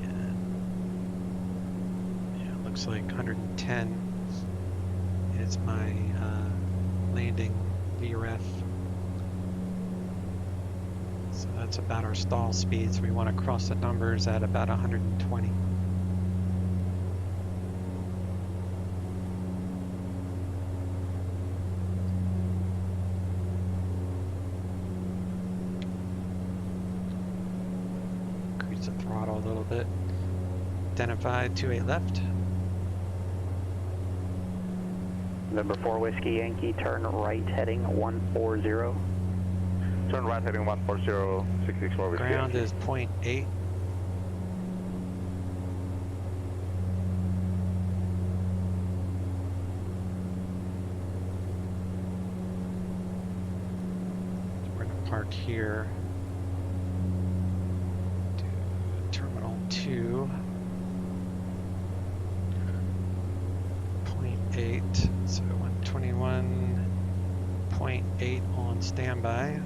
And yeah, it looks like 110 is my landing VREF. So that's about our stall speed. So we want to cross the numbers at about 120. Throttle a little bit. Identified 28 left. Number 4 Whiskey Yankee, turn right heading 140. Turn right heading 140, 664 Whiskey Ground Yankee. is 0.8. We're going to park here. 2. 0.8, so 121.8 on standby.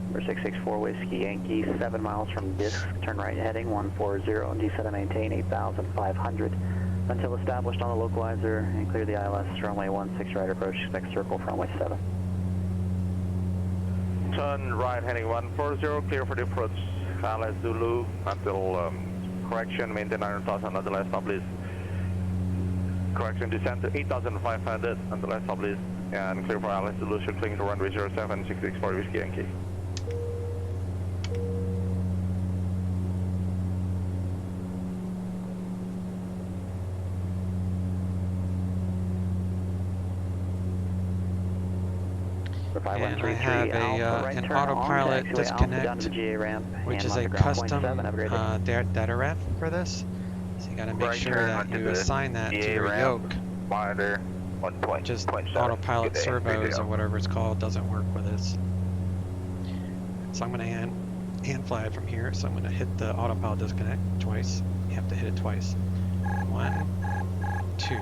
Number 664 Whiskey Yankee, 7 miles from Disc, turn right heading 140, descend and maintain 8,500 until established on the localizer and clear the ILS runway 16 right approach, expect circle for runway 7. Turn right heading 140, clear for the approach, ILS Zulu until correction, maintain 9,000 until established. Correction, descend to 8,500 until established and clear for ILS Zulu, circling to runway 07, 664 Whiskey Yankee. And I have an autopilot disconnect, which is a custom data ref for this. So you got to make sure that you assign that to your yoke. Monitor 1.7. Just autopilot servos or whatever it's called doesn't work with this. So I'm going to hand fly it from here. So I'm going to hit the autopilot disconnect twice. You have to hit it twice. 1, 2.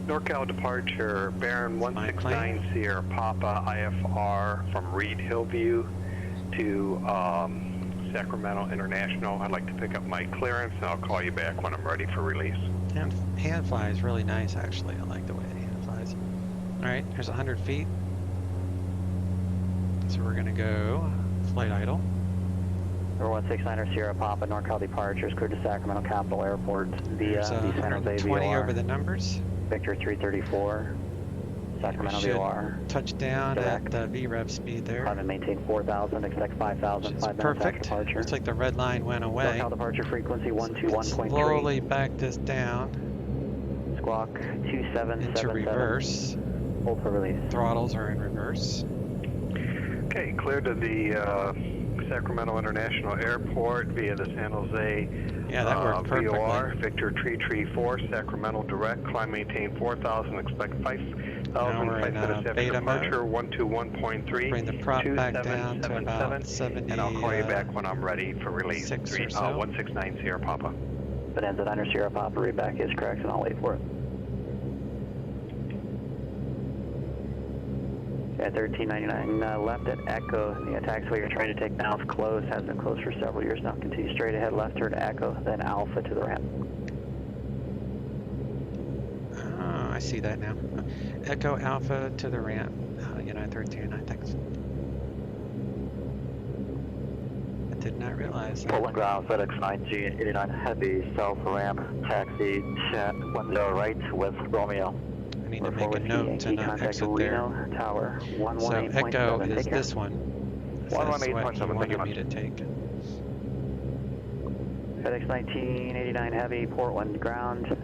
NorCal departure, Baron 169 Sierra Papa IFR from Reed Hillview to Sacramento International. I'd like to pick up my clearance and I'll call you back when I'm ready for release. Hand fly is really nice actually. I like the way it hand flies. Alright, here's 100 feet. So we're going to go flight idle. Number 169 Sierra Papa, NorCal departure is cleared to Sacramento Capital Airport via There's 120 over the numbers. Victor 334, Sacramento VOR. Touchdown at the VREV speed there. Climb and maintain 4,000, expect 5,000, 5 minutes perfect. after departure. Looks like the red line went away. NorCal departure frequency 121.3. Slowly back this down. Squawk 2777. Into reverse. Hold for release. Throttles are in reverse. Okay, cleared to the Sacramento International Airport via the San Jose VOR, Victor 334, Sacramento direct, climb maintain 4,000, expect 5,000, flight status after departure 121.3, bring the prop back down to about 70, and I'll call you back when I'm ready for release. 169 Sierra Papa. Bonanza 9 Sierra Papa, read back is correct and I'll wait for it. At 1399 left at Echo, the taxiway you're trying to take now is closed, has been closed for several years now. Continue straight ahead, left turn Echo, then Alpha to the ramp. I see that now. Echo Alpha to the ramp, United 1399, thanks. I did not realize that. Portland ground, FedEx 9G, 89 Heavy, south ramp, taxi, 10 right with Romeo. I need to make a note to not exit there. Tower, so Echo is this one. That's what he wanted me to take. FedEx 1989 Heavy, Portland ground,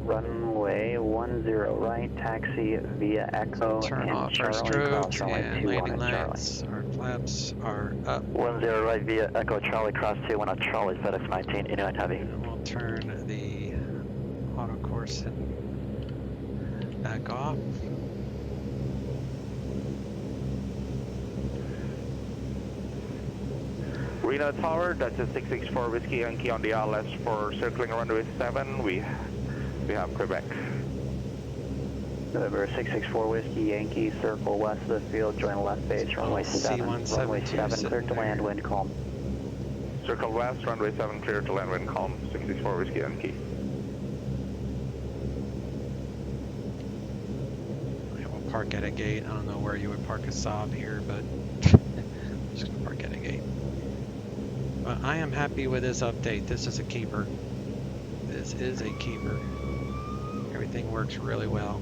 runway 10 right, taxi via Echo. Turn off our strobes and landing lights. Our flaps are up. 10 right via Echo Charlie, cross 2, 1 Charlie, FedEx 1989 Heavy. And we'll turn the auto course and back off. Reno Tower, that's a 664 Whiskey Yankee on the ILS for circling runway 7. We have Quebec. November 664 Whiskey Yankee, circle west of the field, join left base, runway 7. Runway 7, clear to land, wind calm. Circle west, runway 7, clear to land, wind calm, 664 Whiskey Yankee. Park at a gate. I don't know where you would park a Saab here, but I'm just going to park at a gate. But I am happy with this update. This is a keeper. This is a keeper. Everything works really well.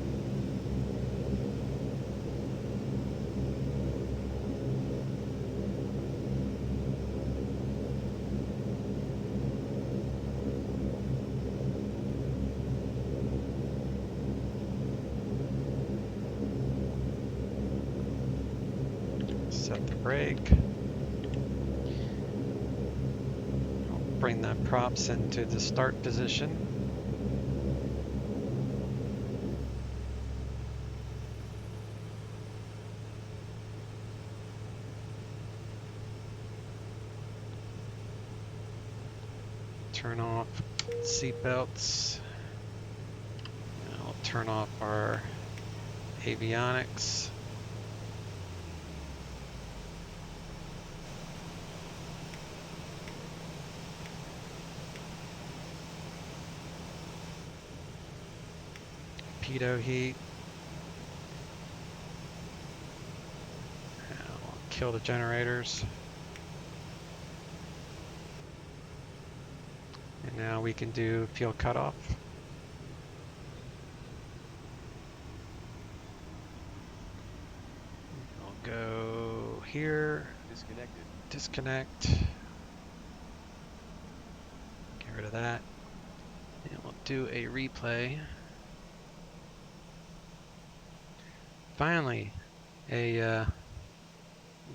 Set the brake. Bring the props into the start position. turn off seatbelts. I'll turn off our avionics. Pitot heat. I'll kill the generators. And now we can do fuel cutoff. I'll go here. Disconnected. Disconnect. Get rid of that. And we'll do a replay. Finally, a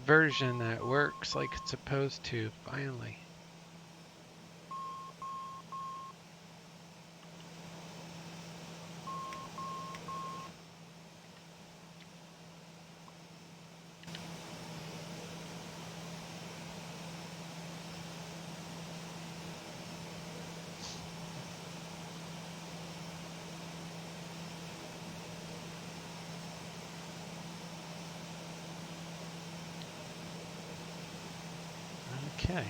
version that works like it's supposed to. Finally. Okay.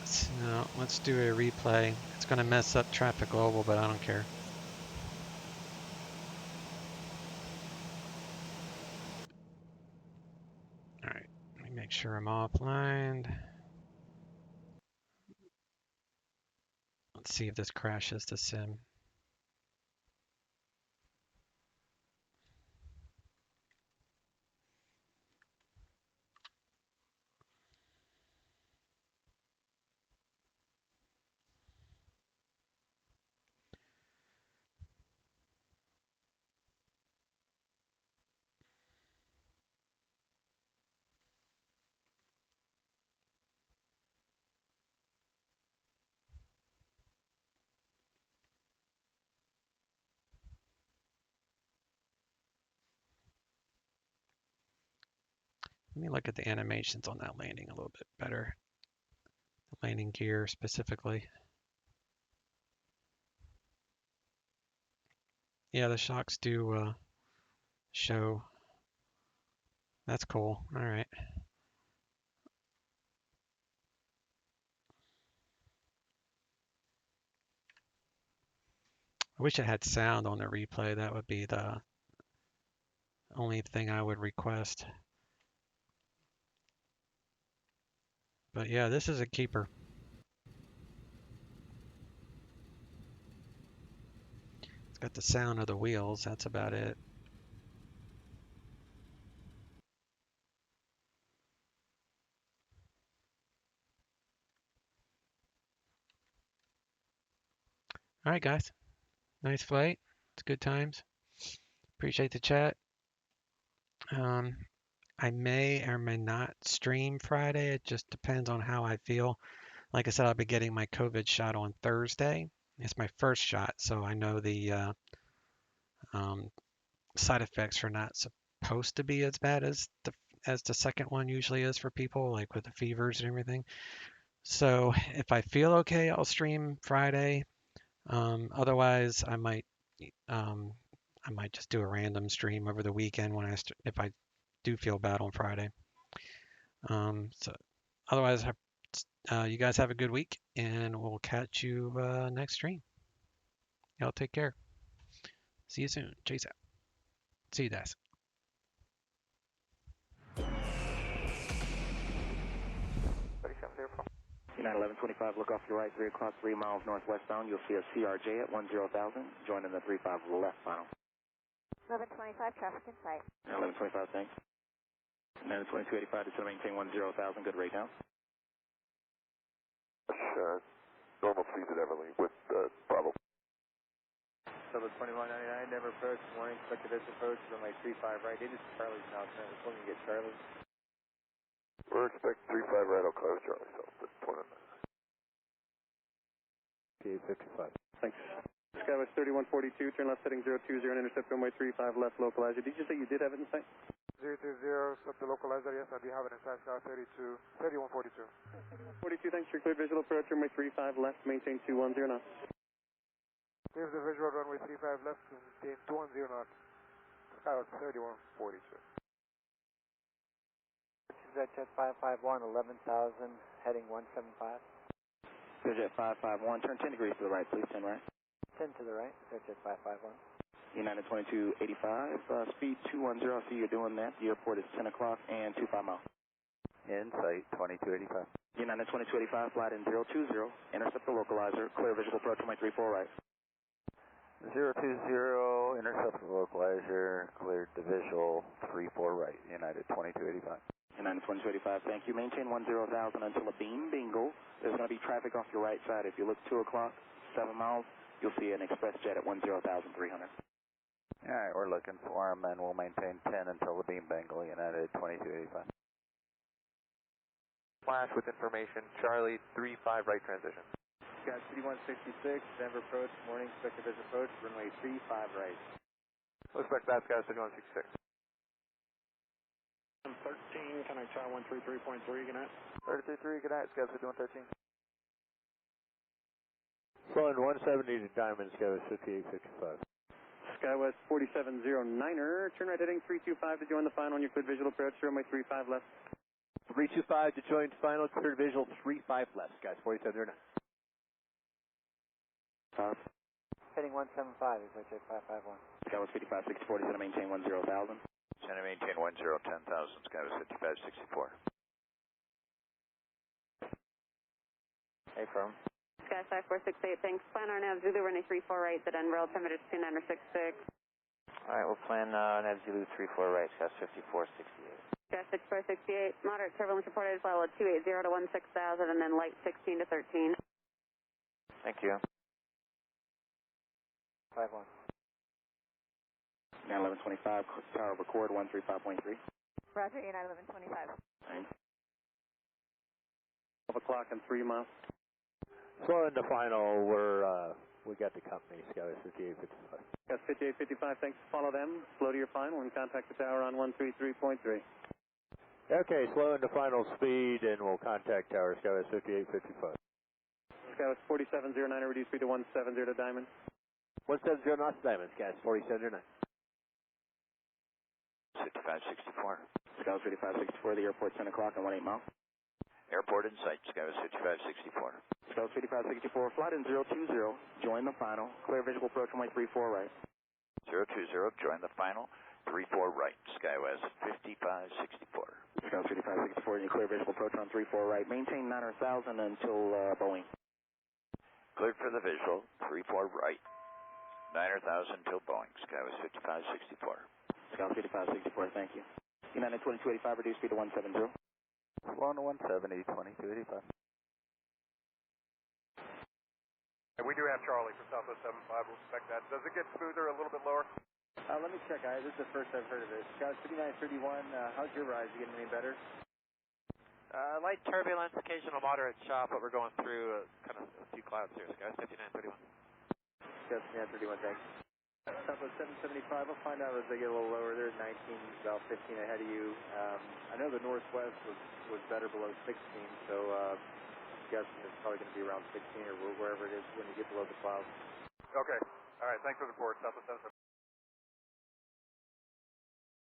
So let's do a replay. It's going to mess up Traffic Global, but I don't care. All right, let me make sure I'm offline. Let's see if this crashes the sim. Let me look at the animations on that landing a little bit better. The landing gear specifically. Yeah, the shocks do show. That's cool. All right. I wish it had sound on the replay. That would be the only thing I would request. But yeah, this is a keeper. It's got the sound of the wheels. That's about it. All right, guys. Nice flight. It's good times. Appreciate the chat. I may or may not stream Friday. It just depends on how I feel. Like I said, I'll be getting my COVID shot on Thursday. It's my first shot, so I know the side effects are not supposed to be as bad as the second one usually is for people, like with the fevers and everything. So if I feel okay, I'll stream Friday. Otherwise, I might just do a random stream over the weekend when if I do feel bad on Friday. So otherwise, you guys have a good week, and we'll catch you next stream. Y'all take care. See you soon. Chase out. See you guys. 91125, look off your right, 3 o'clock, 3 miles northwestbound. You'll see a CRJ at 10,000, joining the 35 left final. 1125, traffic in sight. 1125, thanks. 92285, to maintain 10,000, good rate now. Normal speed at Everly with Bravo. Southern 2199, never approach, warning, expected this approach, runway 35 right, it is Charlie's now, currently looking to get Charlie. We're expecting 35 right, I'll close Charlie, so that's 29. XP11. Thanks. Skywest 3142, turn left heading 020 and intercept runway 35 left localizer. Did you say you did have it in sight? 020, up the localizer, yes, I do have it inside sky 3142. 42, thanks for clear visual approach, runway 35 left, maintain 210 knots. Here's the visual, runway 35 left, maintain 210 knots, sky 3142. Jet 551, 11,000, heading 175. Jet 551, turn 10 degrees to the right, please, 10 right. 10 to the right, Jet 551. United 2285, speed 210, I see you're doing that. The airport is 10 o'clock and 25 miles. Insight 2285. United 2285, flight in 020, intercept the localizer, clear visual approach, runway 34 right. 020, intercept the localizer, cleared to visual 34 right, United 2285. United 2285, thank you. Maintain 10,000 until a beam bingo. There's going to be traffic off your right side. If you look 2 o'clock, 7 miles, you'll see an express jet at 10,300. All right, we're looking for him, and we'll maintain 10 until the beam bangle, United 2285. Flash with information, Charlie 35 right transition. Sky City 166, Denver approach, morning, expected visual approach, runway 35 right. Expect that, Sky City 166. 13, can I try 133.3, good night? 333, good night, Sky City 113. Slowing 170 to Diamond, Skywest 5855. Skywest 4709er, turn right heading 325 to join the final on your clear visual approach, runway 35 left. 325 to join final, clear visual 35 left, guys, 4709. Heading 175 is Jet 551. Skywest 5564, he's going to maintain 10,000. He's going to maintain 10,000, Skywest 5564. Hey, firm. Sky 5468, thanks. Plan our nav Zulu runway 34 right, the Denver altimeter is 2966. Alright, we'll plan nav Zulu 34 right, Sky 5468. Sky 6468, moderate turbulence reported as level 280 to 16,000 and then light 16 to 13. Thank you. 51. Now 1125, tower record 135.3. Roger, United 1125. Thanks. 12 o'clock and 3 miles. Slowing the final, we got the company, Skywest 5855. Gus 5855, thanks. Follow them. Slow to your final and contact the tower on 133.3. Okay, slowing the final speed, and we'll contact tower, Skywest 5855. Skywest 4709, reduce speed to 170 to Diamond. 170 knots, Diamond, Skywest 4709. 5564. Skywest 5564, the airport 10 o'clock and 18 miles. Airport in sight, Skywest 5564. Skywest 5564, flight in 020, join the final, clear visual approach runway 34 right. 020, join the final, 34 right, Skywest 5564. Skywest 5564, you clear visual approach on 34 right, maintain 9,000 until Boeing. Cleared for the visual, 34 right, 9,000 until Boeing, Skywest 5564. Skywest 5564, thank you. United 2285, reduce speed to 170. Flown to 170, 2285. We do have Charlie for Southwest 75, we'll expect that. Does it get smoother, a little bit lower? Let me check, guys. This is the first I've heard of it. Sky 5931, how's your rise? You getting any better? Light turbulence, occasional moderate chop, but we're going through kind of a few clouds here, Sky 5931. Sky 5931, thanks. Southwest 775, I'll find out as they get a little lower. They're 19, about 15 ahead of you. I know the northwest was better below 16, so I'm guessing it's probably going to be around 16 or wherever it is when you get below the clouds. Okay. All right. Thanks for the report. Southwest 775.